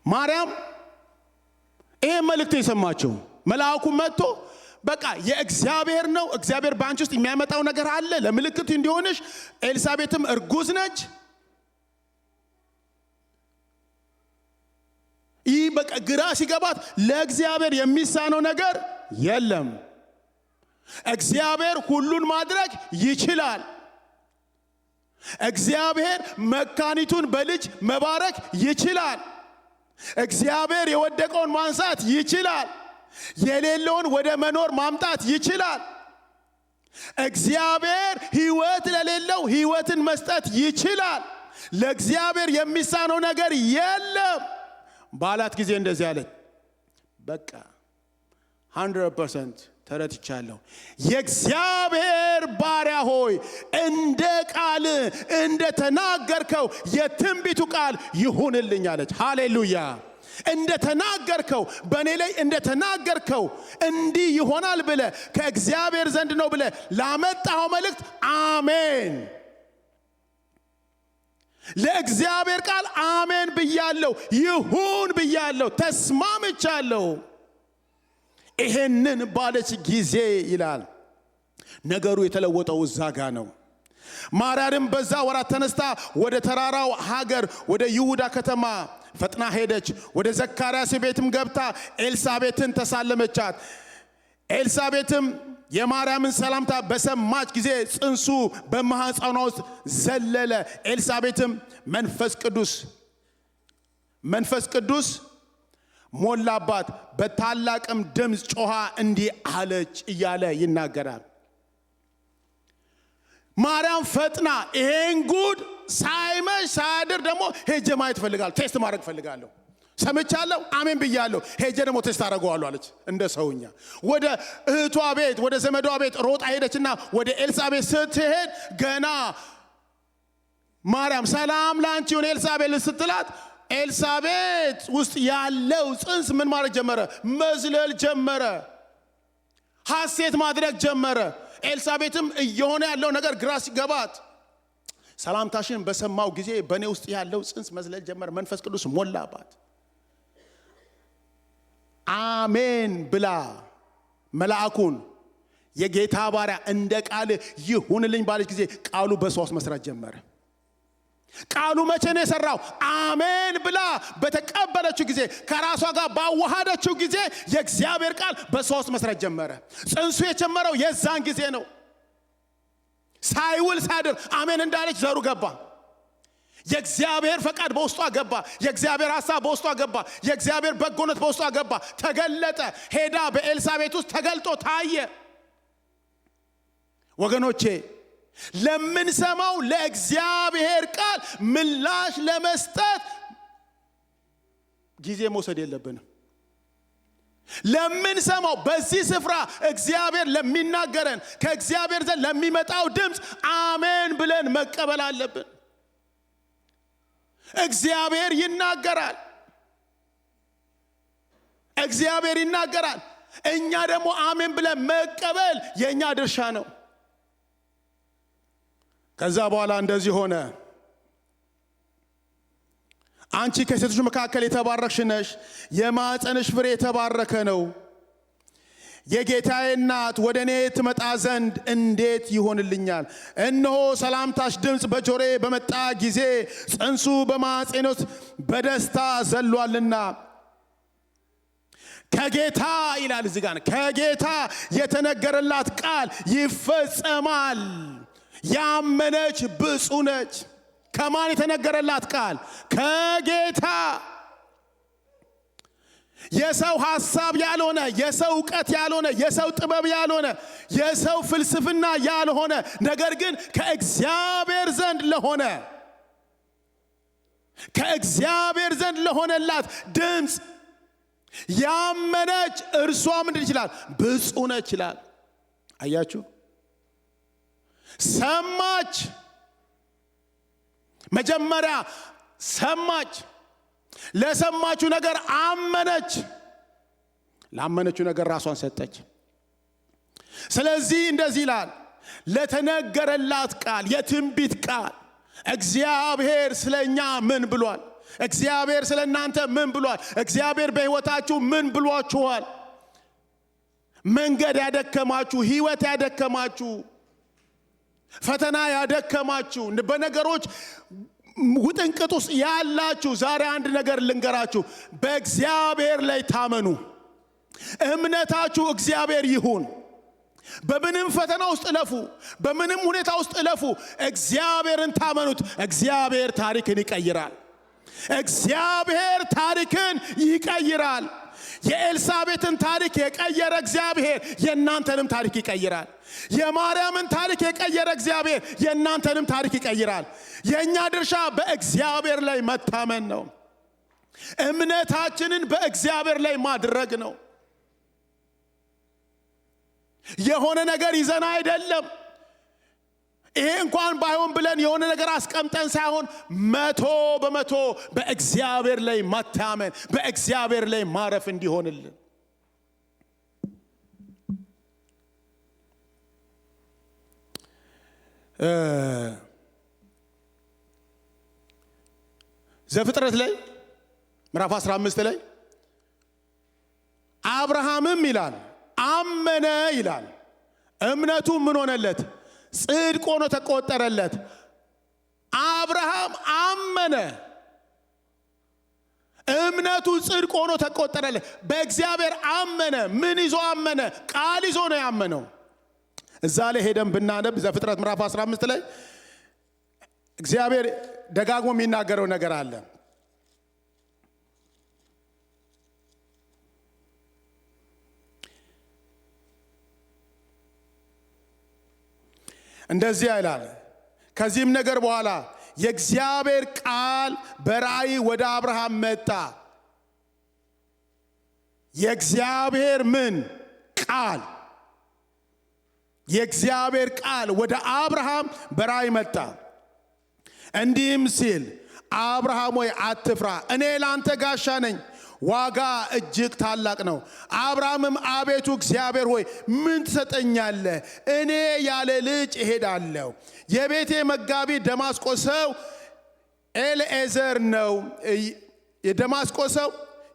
Speaker 1: ማርያም ይሄ መልእክት የሰማችው መልአኩ መጥቶ በቃ የእግዚአብሔር ነው፣ እግዚአብሔር በአንቺ ውስጥ የሚያመጣው ነገር አለ ለምልክት እንዲሆንሽ። ኤልሳቤጥም እርጉዝ ነች። ይህ በቃ ግራ ሲገባት ለእግዚአብሔር የሚሳነው ነገር የለም። እግዚአብሔር ሁሉን ማድረግ ይችላል። እግዚአብሔር መካኒቱን በልጅ መባረክ ይችላል። እግዚአብሔር የወደቀውን ማንሳት ይችላል። የሌለውን ወደ መኖር ማምጣት ይችላል። እግዚአብሔር ሕይወት ለሌለው ሕይወትን መስጠት ይችላል። ለእግዚአብሔር የሚሳነው ነገር የለም ባላት ጊዜ እንደዚህ አለች፣ በቃ 100% ተረድቻለሁ። የእግዚአብሔር ባሪያ ሆይ እንደ ቃል እንደ ተናገርከው የትንቢቱ ቃል ይሁንልኝ አለች። ሃሌሉያ! እንደ ተናገርከው በእኔ ላይ እንደ ተናገርከው እንዲህ ይሆናል ብለ ከእግዚአብሔር ዘንድ ነው ብለ ላመጣኸው መልእክት አሜን። ለእግዚአብሔር ቃል አሜን ብያለሁ፣ ይሁን ብያለሁ፣ ተስማምቻለሁ። ይሄንን ባለች ጊዜ ይላል ነገሩ የተለወጠው እዛ ጋ ነው። ማርያም በዛ ወራት ተነስታ ወደ ተራራው ሀገር ወደ ይሁዳ ከተማ ፈጥና ሄደች። ወደ ዘካርያስ ቤትም ገብታ ኤልሳቤጥን ተሳለመቻት። ኤልሳቤጥም የማርያምን ሰላምታ በሰማች ጊዜ ጽንሱ በማህፀኗ ውስጥ ዘለለ። ኤልሳቤጥም መንፈስ ቅዱስ ሞላባት፣ በታላቅም ድምፅ ጮኻ እንዲህ አለች እያለ ይናገራል። ማርያም ፈጥና ይሄን ጉድ ሳይመሽ ሳያድር ደግሞ ሄጄ ማየት ፈልጋለሁ፣ ቴስት ማድረግ ፈልጋለሁ፣ ሰምቻለሁ፣ አሜን ብያለሁ፣ ሄጄ ደግሞ ቴስት አደርገዋለሁ አለች። እንደ ሰውኛ ወደ እህቷ ቤት ወደ ዘመዷ ቤት ሮጣ ሄደችና ወደ ኤልሳቤጥ ስትሄድ ገና ማርያም ሰላም ላንቺ ይሁን ኤልሳቤጥ ስትላት ኤልሳቤጥ ውስጥ ያለው ጽንስ ምን ማድረግ ጀመረ? መዝለል ጀመረ፣ ሐሴት ማድረግ ጀመረ። ኤልሳቤጥም እየሆነ ያለው ነገር ግራ ሲገባት ሰላምታሽን በሰማው ጊዜ በእኔ ውስጥ ያለው ጽንስ መዝለል ጀመረ፣ መንፈስ ቅዱስ ሞላባት። አሜን ብላ መልአኩን የጌታ ባሪያ እንደ ቃል ይሁንልኝ ባለች ጊዜ ቃሉ በሷ ውስጥ መስራት ጀመረ። ቃሉ መቼ ነው የሰራው? አሜን ብላ በተቀበለችው ጊዜ፣ ከራሷ ጋር ባዋሃደችው ጊዜ የእግዚአብሔር ቃል በሷ ውስጥ መስራት ጀመረ። ጽንሱ የጀመረው የዛን ጊዜ ነው። ሳይውል ሳድር አሜን እንዳለች ዘሩ ገባ። የእግዚአብሔር ፈቃድ በውስጧ ገባ። የእግዚአብሔር ሐሳብ በውስጧ ገባ። የእግዚአብሔር በጎነት በውስጧ ገባ፣ ተገለጠ። ሄዳ በኤልሳቤጥ ውስጥ ተገልጦ ታየ። ወገኖቼ ለምንሰማው ለእግዚአብሔር ቃል ምላሽ ለመስጠት ጊዜ መውሰድ የለብንም። ለምንሰማው በዚህ ስፍራ እግዚአብሔር ለሚናገረን ከእግዚአብሔር ዘንድ ለሚመጣው ድምፅ አሜን ብለን መቀበል አለብን። እግዚአብሔር ይናገራል። እኛ ደግሞ አሜን ብለን መቀበል የኛ ድርሻ ነው። ከዛ በኋላ እንደዚህ ሆነ። አንቺ ከሴቶች መካከል የተባረክሽ ነሽ፣ የማኅፀንሽ ፍሬ የተባረከ ነው። የጌታዬ እናት ወደ እኔ ትመጣ ዘንድ እንዴት ይሆንልኛል? እነሆ ሰላምታሽ ድምፅ በጆሮዬ በመጣ ጊዜ ጽንሱ በማኅፀኔ ውስጥ በደስታ ዘሏልና። ከጌታ ይላል እዚህ ጋር ከጌታ የተነገረላት ቃል ይፈጸማል። ያመነች ብፁዕ ነች። ከማን የተነገረላት ቃል? ከጌታ። የሰው ሐሳብ ያልሆነ፣ የሰው ዕውቀት ያልሆነ፣ የሰው ጥበብ ያልሆነ፣ የሰው ፍልስፍና ያልሆነ ነገር ግን ከእግዚአብሔር ዘንድ ለሆነላት ድምፅ ያመነች እርሷ ምንድን ይችላል? ብፁዕ ነች ይላል። አያችሁ? ሰማች። መጀመሪያ ሰማች። ለሰማችው ነገር አመነች። ላመነችው ነገር ራሷን ሰጠች። ስለዚህ እንደዚህ ይላል፣ ለተነገረላት ቃል፣ የትንቢት ቃል እግዚአብሔር ስለኛ ምን ብሏል? እግዚአብሔር ስለናንተ ምን ብሏል? እግዚአብሔር በሕይወታችሁ ምን ብሏችኋል? መንገድ ያደከማችሁ፣ ሕይወት ያደከማችሁ፣ ፈተና ያደከማችሁ፣ በነገሮች ውጥንቅጥ ውስጥ ያላችሁ ዛሬ አንድ ነገር ልንገራችሁ። በእግዚአብሔር ላይ ታመኑ። እምነታችሁ እግዚአብሔር ይሁን። በምንም ፈተና ውስጥ እለፉ፣ በምንም ሁኔታ ውስጥ እለፉ፣ እግዚአብሔርን ታመኑት። እግዚአብሔር ታሪክን ይቀይራል። እግዚአብሔር ታሪክን ይቀይራል። የኤልሳቤጥን ታሪክ የቀየረ እግዚአብሔር የእናንተንም ታሪክ ይቀይራል። የማርያምን ታሪክ የቀየረ እግዚአብሔር የእናንተንም ታሪክ ይቀይራል። የእኛ ድርሻ በእግዚአብሔር ላይ መታመን ነው። እምነታችንን በእግዚአብሔር ላይ ማድረግ ነው። የሆነ ነገር ይዘን አይደለም። ይሄ እንኳን ባይሆን ብለን የሆነ ነገር አስቀምጠን ሳይሆን 100% በእግዚአብሔር ላይ መታመን፣ በእግዚአብሔር ላይ ማረፍ እንዲሆንልን ዘፍጥረት ላይ ምዕራፍ 15 ላይ አብርሃምም ይላል አመነ ይላል። እምነቱ ምን ሆነለት? ጽድቅ ሆኖ ተቆጠረለት። አብርሃም አመነ። እምነቱ ጽድቅ ሆኖ ተቆጠረለት። በእግዚአብሔር አመነ። ምን ይዞ አመነ? ቃል ይዞ ነው ያመነው። እዛ ላይ ሄደን ብናነብ ዘፍጥረት ምዕራፍ 15 ላይ እግዚአብሔር ደጋግሞ የሚናገረው ነገር አለ። እንደዚህ ይላል። ከዚህም ነገር በኋላ የእግዚአብሔር ቃል በራእይ ወደ አብርሃም መጣ። የእግዚአብሔር ምን ቃል? የእግዚአብሔር ቃል ወደ አብርሃም በራእይ መጣ፣ እንዲህም ሲል አብርሃም ሆይ አትፍራ፣ እኔ ላንተ ጋሻ ነኝ፣ ዋጋ እጅግ ታላቅ ነው። አብርሃምም አቤቱ እግዚአብሔር ሆይ ምን ትሰጠኛለህ? እኔ ያለ ልጅ እሄዳለሁ። የቤቴ መጋቢ ደማስቆ ሰው ኤልኤዘር ነው። የደማስቆ ሰው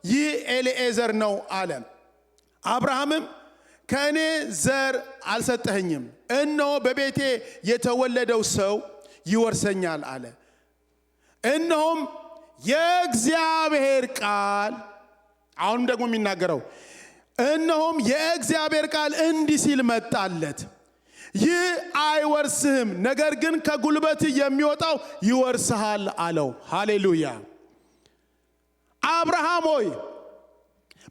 Speaker 1: ይህ ኤልኤዘር ነው አለ። አብርሃምም ከእኔ ዘር አልሰጠኸኝም፣ እነሆ በቤቴ የተወለደው ሰው ይወርሰኛል አለ። እነሆም የእግዚአብሔር ቃል፣ አሁንም ደግሞ የሚናገረው እነሆም የእግዚአብሔር ቃል እንዲህ ሲል መጣለት፣ ይህ አይወርስህም፣ ነገር ግን ከጉልበት የሚወጣው ይወርስሃል አለው። ሃሌሉያ። አብርሃም ሆይ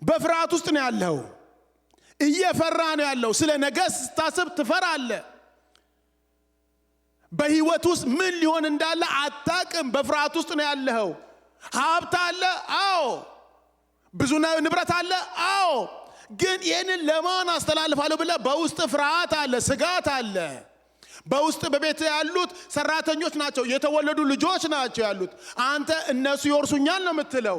Speaker 1: በፍርሃት ውስጥ ነው ያለው፣ እየፈራ ነው ያለው። ስለ ነገ ስታስብ ትፈራለህ። በህይወት ውስጥ ምን ሊሆን እንዳለ አታቅም። በፍርሃት ውስጥ ነው ያለው። ሀብት አለ፣ አዎ። ብዙ ንብረት አለ፣ አዎ። ግን ይህንን ለማን አስተላልፋለሁ ብለህ በውስጥ ፍርሃት አለ፣ ስጋት አለ። በውስጥ በቤት ያሉት ሰራተኞች ናቸው፣ የተወለዱ ልጆች ናቸው ያሉት። አንተ እነሱ ይወርሱኛል ነው የምትለው።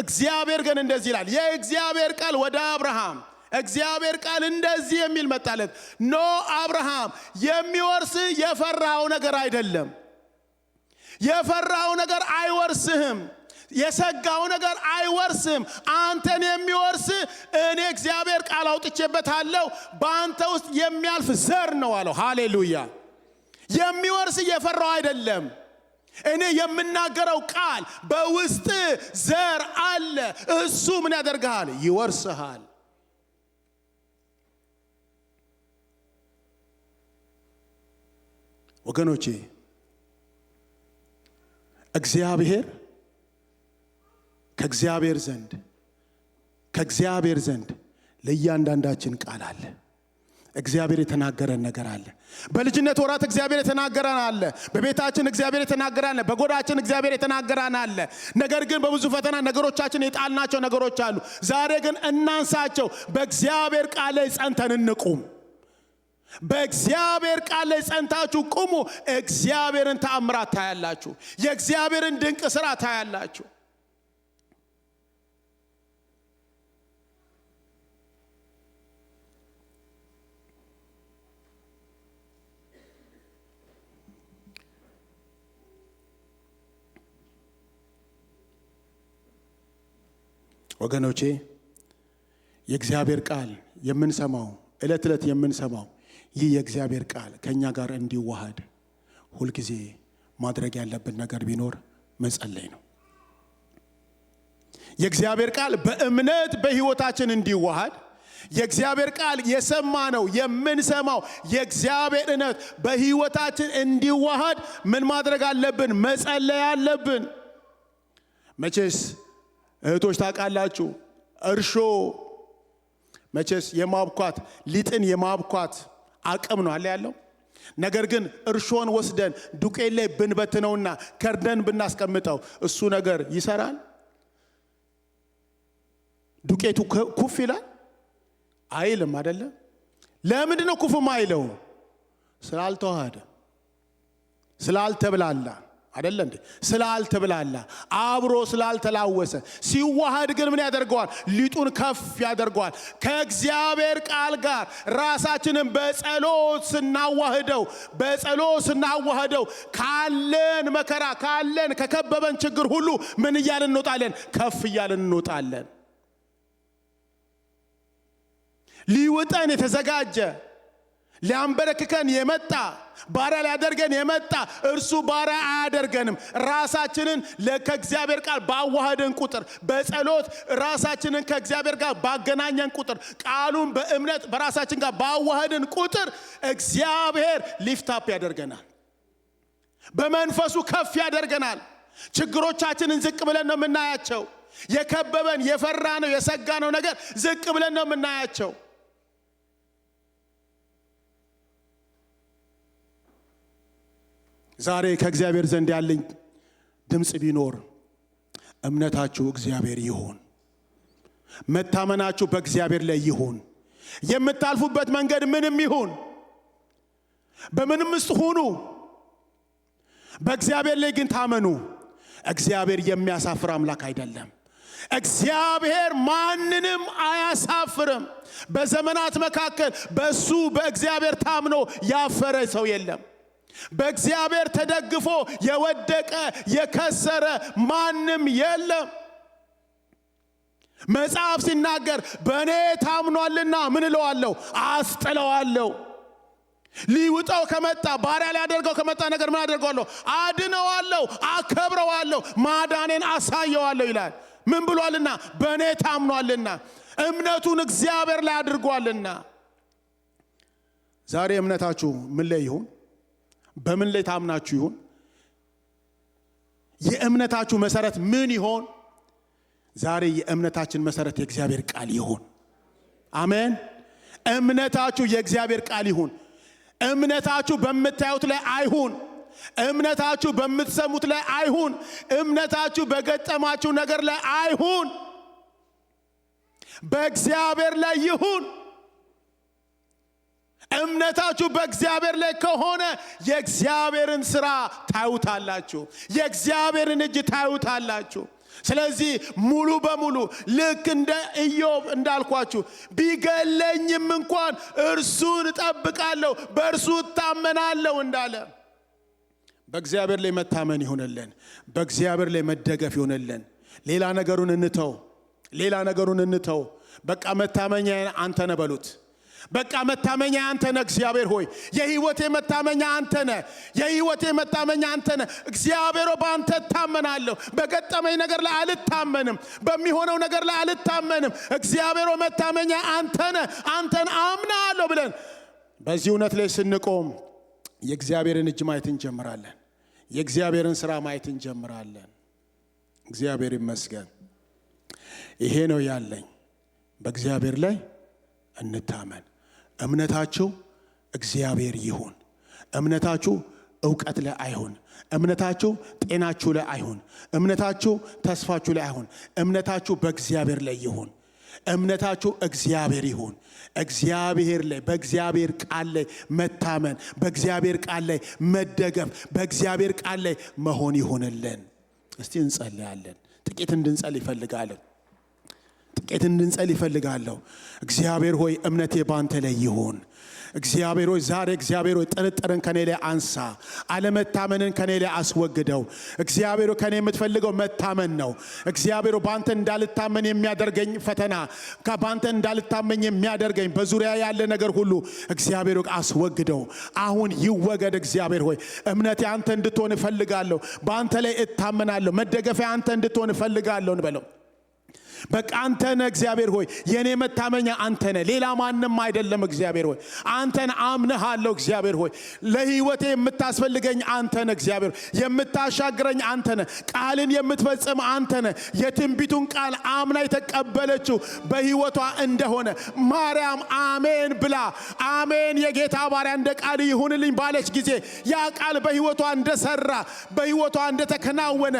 Speaker 1: እግዚአብሔር ግን እንደዚህ ይላል። የእግዚአብሔር ቃል ወደ አብርሃም፣ እግዚአብሔር ቃል እንደዚህ የሚል መጣለት፣ ኖ አብርሃም፣ የሚወርስ የፈራው ነገር አይደለም። የፈራው ነገር አይወርስህም። የሰጋው ነገር አይወርስም። አንተን የሚወርስ እኔ እግዚአብሔር ቃል አውጥቼበታለሁ፣ በአንተ ውስጥ የሚያልፍ ዘር ነው አለው። ሃሌሉያ። የሚወርስ የፈራው አይደለም። እኔ የምናገረው ቃል በውስጥ ዘር አለ። እሱ ምን ያደርግሃል? ይወርስሃል። ወገኖቼ እግዚአብሔር ከእግዚአብሔር ዘንድ ለእያንዳንዳችን ቃል አለ። እግዚአብሔር የተናገረን ነገር አለ። በልጅነት ወራት እግዚአብሔር የተናገረን አለ። በቤታችን እግዚአብሔር የተናገረን አለ። በጎዳችን እግዚአብሔር የተናገረን አለ። ነገር ግን በብዙ ፈተና ነገሮቻችን የጣልናቸው ነገሮች አሉ። ዛሬ ግን እናንሳቸው። በእግዚአብሔር ቃል ላይ ጸንተን እንቁም። በእግዚአብሔር ቃል ላይ ጸንታችሁ ቁሙ። እግዚአብሔርን ተአምራት ታያላችሁ። የእግዚአብሔርን ድንቅ ሥራ ታያላችሁ። ወገኖቼ የእግዚአብሔር ቃል የምንሰማው ዕለት ዕለት የምንሰማው ይህ የእግዚአብሔር ቃል ከኛ ጋር እንዲዋሃድ ሁልጊዜ ማድረግ ያለብን ነገር ቢኖር መጸለይ ነው። የእግዚአብሔር ቃል በእምነት በሕይወታችን እንዲዋሃድ፣ የእግዚአብሔር ቃል የሰማነው የምንሰማው የእግዚአብሔር እውነት በሕይወታችን እንዲዋሃድ ምን ማድረግ አለብን? መጸለይ አለብን። መቼስ እህቶች ታውቃላችሁ፣ እርሾ መቼስ የማብኳት ሊጥን የማብኳት አቅም ነው አለ ያለው። ነገር ግን እርሾን ወስደን ዱቄት ላይ ብንበትነውና ከርደን ብናስቀምጠው እሱ ነገር ይሰራል? ዱቄቱ ኩፍ ይላል አይልም አይደለም? ለምንድን ነው ኩፍም አይለው? ስላልተዋሃደ፣ ስላልተብላላ አይደለ እንዴ? ስላልተብላላ፣ አብሮ ስላልተላወሰ። ሲዋሃድ ግን ምን ያደርገዋል? ሊጡን ከፍ ያደርገዋል። ከእግዚአብሔር ቃል ጋር ራሳችንን በጸሎት ስናዋህደው ካለን መከራ፣ ካለን ከከበበን ችግር ሁሉ ምን እያልን እንወጣለን? ከፍ እያልን እንወጣለን። ሊውጠን የተዘጋጀ ሊያንበረክከን የመጣ ባሪያ ሊያደርገን የመጣ እርሱ ባሪያ አያደርገንም። ራሳችንን ከእግዚአብሔር ቃል ባዋህደን ቁጥር በጸሎት ራሳችንን ከእግዚአብሔር ጋር ባገናኘን ቁጥር ቃሉን በእምነት በራሳችን ጋር ባዋህደን ቁጥር እግዚአብሔር ሊፍት አፕ ያደርገናል። በመንፈሱ ከፍ ያደርገናል። ችግሮቻችንን ዝቅ ብለን ነው የምናያቸው። የከበበን የፈራነው የሰጋነው ነገር ዝቅ ብለን ነው የምናያቸው። ዛሬ ከእግዚአብሔር ዘንድ ያለኝ ድምጽ ቢኖር እምነታችሁ እግዚአብሔር ይሁን። መታመናችሁ በእግዚአብሔር ላይ ይሁን። የምታልፉበት መንገድ ምንም ይሁን በምንም ውስጥ ሁኑ በእግዚአብሔር ላይ ግን ታመኑ። እግዚአብሔር የሚያሳፍር አምላክ አይደለም። እግዚአብሔር ማንንም አያሳፍርም። በዘመናት መካከል በሱ በእግዚአብሔር ታምኖ ያፈረ ሰው የለም። በእግዚአብሔር ተደግፎ የወደቀ የከሰረ ማንም የለም። መጽሐፍ ሲናገር በእኔ ታምኗልና ምን እለዋለሁ? አስጥለዋለሁ። ሊውጣው ከመጣ ባሪያ ሊያደርገው ከመጣ ነገር ምን አደርገዋለሁ? አድነዋለሁ፣ አከብረዋለሁ፣ ማዳኔን አሳየዋለሁ ይላል። ምን ብሏልና? በእኔ ታምኗልና፣ እምነቱን እግዚአብሔር ላይ አድርጓልና። ዛሬ እምነታችሁ ምን ላይ ይሁን? በምን ላይ ታምናችሁ ይሁን? የእምነታችሁ መሰረት ምን ይሆን? ዛሬ የእምነታችን መሰረት የእግዚአብሔር ቃል ይሁን። አሜን። እምነታችሁ የእግዚአብሔር ቃል ይሁን። እምነታችሁ በምታዩት ላይ አይሁን። እምነታችሁ በምትሰሙት ላይ አይሁን። እምነታችሁ በገጠማችሁ ነገር ላይ አይሁን። በእግዚአብሔር ላይ ይሁን። እምነታችሁ በእግዚአብሔር ላይ ከሆነ የእግዚአብሔርን ሥራ ታዩታላችሁ። የእግዚአብሔርን እጅ ታዩታላችሁ። ስለዚህ ሙሉ በሙሉ ልክ እንደ ኢዮብ እንዳልኳችሁ ቢገለኝም እንኳን እርሱን እጠብቃለሁ በእርሱ እታመናለሁ እንዳለ በእግዚአብሔር ላይ መታመን ይሆነልን። በእግዚአብሔር ላይ መደገፍ ይሆነልን። ሌላ ነገሩን እንተው። በቃ መታመኛ አንተ ነህ በሉት። በቃ መታመኛ አንተ ነህ እግዚአብሔር ሆይ። የህይወቴ መታመኛ አንተ ነህ። የህይወቴ መታመኛ አንተ ነህ እግዚአብሔር ሆይ። በአንተ እታመናለሁ። በገጠመኝ ነገር ላይ አልታመንም። በሚሆነው ነገር ላይ አልታመንም። እግዚአብሔር ሆይ መታመኛ አንተ ነህ። አንተን አምናለሁ ብለን በዚህ እውነት ላይ ስንቆም የእግዚአብሔርን እጅ ማየት እንጀምራለን። የእግዚአብሔርን ሥራ ማየት እንጀምራለን። እግዚአብሔር ይመስገን። ይሄ ነው ያለኝ። በእግዚአብሔር ላይ እንታመን። እምነታችሁ እግዚአብሔር ይሁን። እምነታችሁ ዕውቀት ላይ አይሁን። እምነታችሁ ጤናችሁ ላይ አይሁን። እምነታችሁ ተስፋችሁ ላይ አይሁን። እምነታችሁ በእግዚአብሔር ላይ ይሁን። እምነታችሁ እግዚአብሔር ይሁን። እግዚአብሔር ላይ በእግዚአብሔር ቃል ላይ መታመን፣ በእግዚአብሔር ቃል ላይ መደገፍ፣ በእግዚአብሔር ቃል ላይ መሆን ይሆንልን። እስቲ እንጸልያለን። ጥቂት እንድንጸልይ ይፈልጋለሁ። እግዚአብሔር ሆይ እምነቴ ባንተ ላይ ይሁን። እግዚአብሔር ሆይ ዛሬ እግዚአብሔር ሆይ ጥርጥርን ከኔ ላይ አንሳ። አለመታመንን ከኔ ላይ አስወግደው። እግዚአብሔር ሆይ ከኔ የምትፈልገው መታመን ነው። እግዚአብሔር ሆይ ባንተ እንዳልታመን የሚያደርገኝ ፈተና፣ ባንተ እንዳልታመን የሚያደርገኝ በዙሪያ ያለ ነገር ሁሉ እግዚአብሔር ሆይ አስወግደው። አሁን ይወገድ። እግዚአብሔር ሆይ እምነቴ አንተ እንድትሆን እፈልጋለሁ። ባንተ ላይ እታመናለሁ። መደገፊያ አንተ እንድትሆን እፈልጋለሁ እንበለው። በቃ አንተ ነህ እግዚአብሔር ሆይ። የኔ መታመኛ አንተ ነህ፣ ሌላ ማንም አይደለም። እግዚአብሔር ሆይ አንተን አምነሃለሁ። እግዚአብሔር ሆይ ለህይወቴ የምታስፈልገኝ አንተ ነህ። እግዚአብሔር የምታሻግረኝ አንተ ነህ። ቃልን የምትፈጽም አንተ ነህ። የትንቢቱን ቃል አምና የተቀበለችው በህይወቷ እንደሆነ ማርያም አሜን ብላ አሜን የጌታ ባሪያ እንደ ቃል ይሁንልኝ ባለች ጊዜ ያ ቃል በህይወቷ እንደሰራ በህይወቷ እንደተከናወነ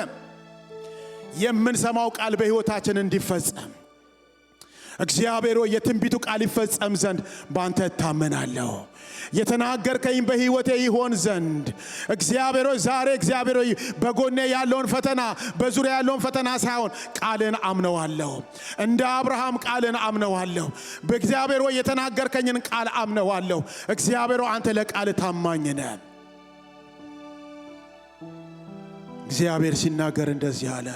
Speaker 1: የምንሰማው ቃል በህይወታችን እንዲፈጸም እግዚአብሔር ሆይ የትንቢቱ ቃል ይፈጸም ዘንድ ባንተ እታመናለሁ። የተናገርከኝ በህይወቴ ይሆን ዘንድ እግዚአብሔር ሆይ ዛሬ እግዚአብሔር ሆይ በጎኔ ያለውን ፈተና በዙሪያ ያለውን ፈተና ሳይሆን ቃልን አምነዋለሁ። እንደ አብርሃም ቃልን አምነዋለሁ። በእግዚአብሔር ሆይ የተናገርከኝን ቃል አምነዋለሁ። እግዚአብሔር ሆይ አንተ ለቃል ታማኝ ነህ። እግዚአብሔር ሲናገር እንደዚህ አለ፣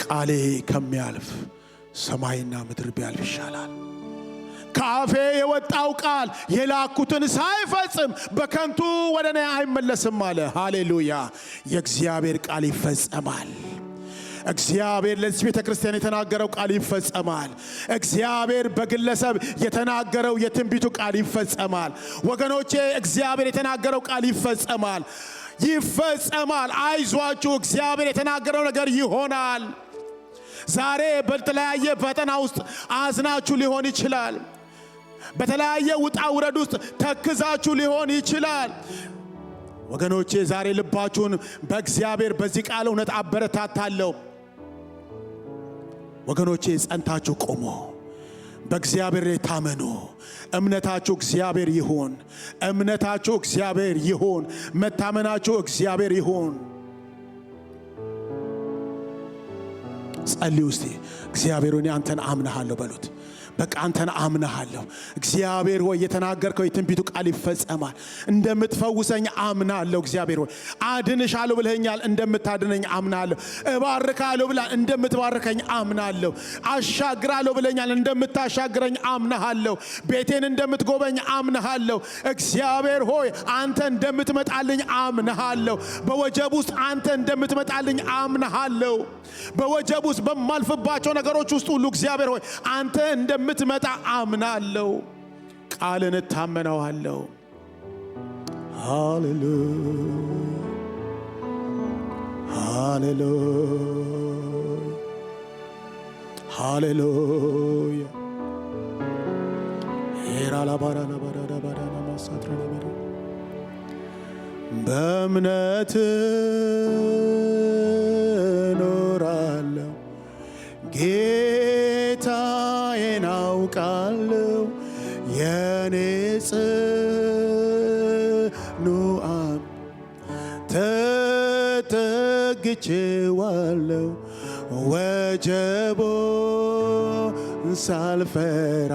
Speaker 1: ቃሌ ከሚያልፍ ሰማይና ምድር ቢያልፍ ይሻላል። ካፌ የወጣው ቃል የላኩትን ሳይፈጽም በከንቱ ወደኔ አይመለስም አለ። ሃሌሉያ! የእግዚአብሔር ቃል ይፈጸማል። እግዚአብሔር ለዚህ ቤተክርስቲያን የተናገረው ቃል ይፈጸማል። እግዚአብሔር በግለሰብ የተናገረው የትንቢቱ ቃል ይፈጸማል። ወገኖቼ እግዚአብሔር የተናገረው ቃል ይፈጸማል። ይፈጸማል። አይዟችሁ፣ እግዚአብሔር የተናገረው ነገር ይሆናል። ዛሬ በተለያየ ፈተና ውስጥ አዝናችሁ ሊሆን ይችላል። በተለያየ ውጣ ውረድ ውስጥ ተክዛችሁ ሊሆን ይችላል። ወገኖቼ ዛሬ ልባችሁን በእግዚአብሔር በዚህ ቃል እውነት አበረታታለሁ። ወገኖቼ ጸንታችሁ ቆሙ። በእግዚአብሔር ላይ ታመኑ። እምነታችሁ እግዚአብሔር ይሁን። እምነታችሁ እግዚአብሔር ይሁን። መታመናችሁ እግዚአብሔር ይሁን። ጸልዩ እስቲ። እግዚአብሔር ሆይ አንተን አምናለሁ በሉት። በቃ አንተን አምናለሁ እግዚአብሔር ሆይ የተናገርከው የትንቢቱ ቃል ይፈጸማል። እንደምትፈውሰኝ አምናለሁ። እግዚአብሔር ሆይ አድንሻለሁ ብለኸኛል፣ እንደምታድነኝ አምናለሁ። እባርካለሁ ብለህ እንደምትባርከኝ አምናለሁ። አሻግራለሁ ብለኛል፣ እንደምታሻግረኝ አምናለሁ። ቤቴን እንደምትጎበኝ አምናለሁ። እግዚአብሔር ሆይ አንተ እንደምትመጣልኝ አምናለሁ። በወጀብ ውስጥ አንተ እንደምትመጣልኝ አምናለሁ። በወጀብ ውስጥ በማልፍባቸው ነገሮች ውስጥ ሁሉ እግዚአብሔር ሆይ አንተ እንደምትመጣ አምናለሁ። ቃልን እታመነዋለሁ። ሃሌሉያ ሃሌሉያ ሃሌሉያ ኤራላባራና ባራዳባራና ማሳትራና በእምነት እኖራለሁ፣ ጌታዬን አውቃለሁ። የኔ ጽኑ ተጠግቼዋለሁ፣ ወጀቡን ሳልፈራ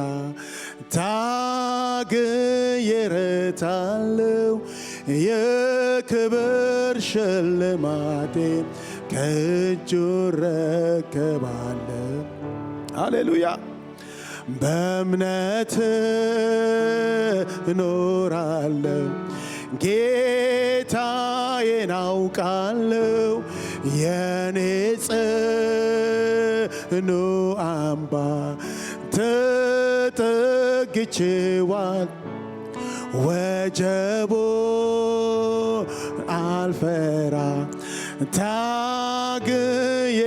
Speaker 1: ታግዬ እረታለሁ። የክብር ሽልማቴን ከእጁ እረከባለሁ። ሃሌሉያ! በእምነት እኖራለሁ፣ ጌታዬን አውቃለሁ። የኔ ጽኑ አምባ ተጠግቼዋለሁ፣ ወጀቡ አልፈራ ታግዬ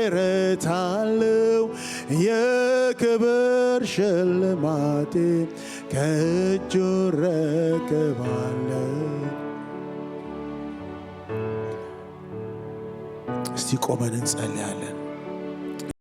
Speaker 1: እረታለሁ። የክብር ሽልማቴ ከእጁ እረከባለሁ። እስቲ ቆመን እንጸልያለን።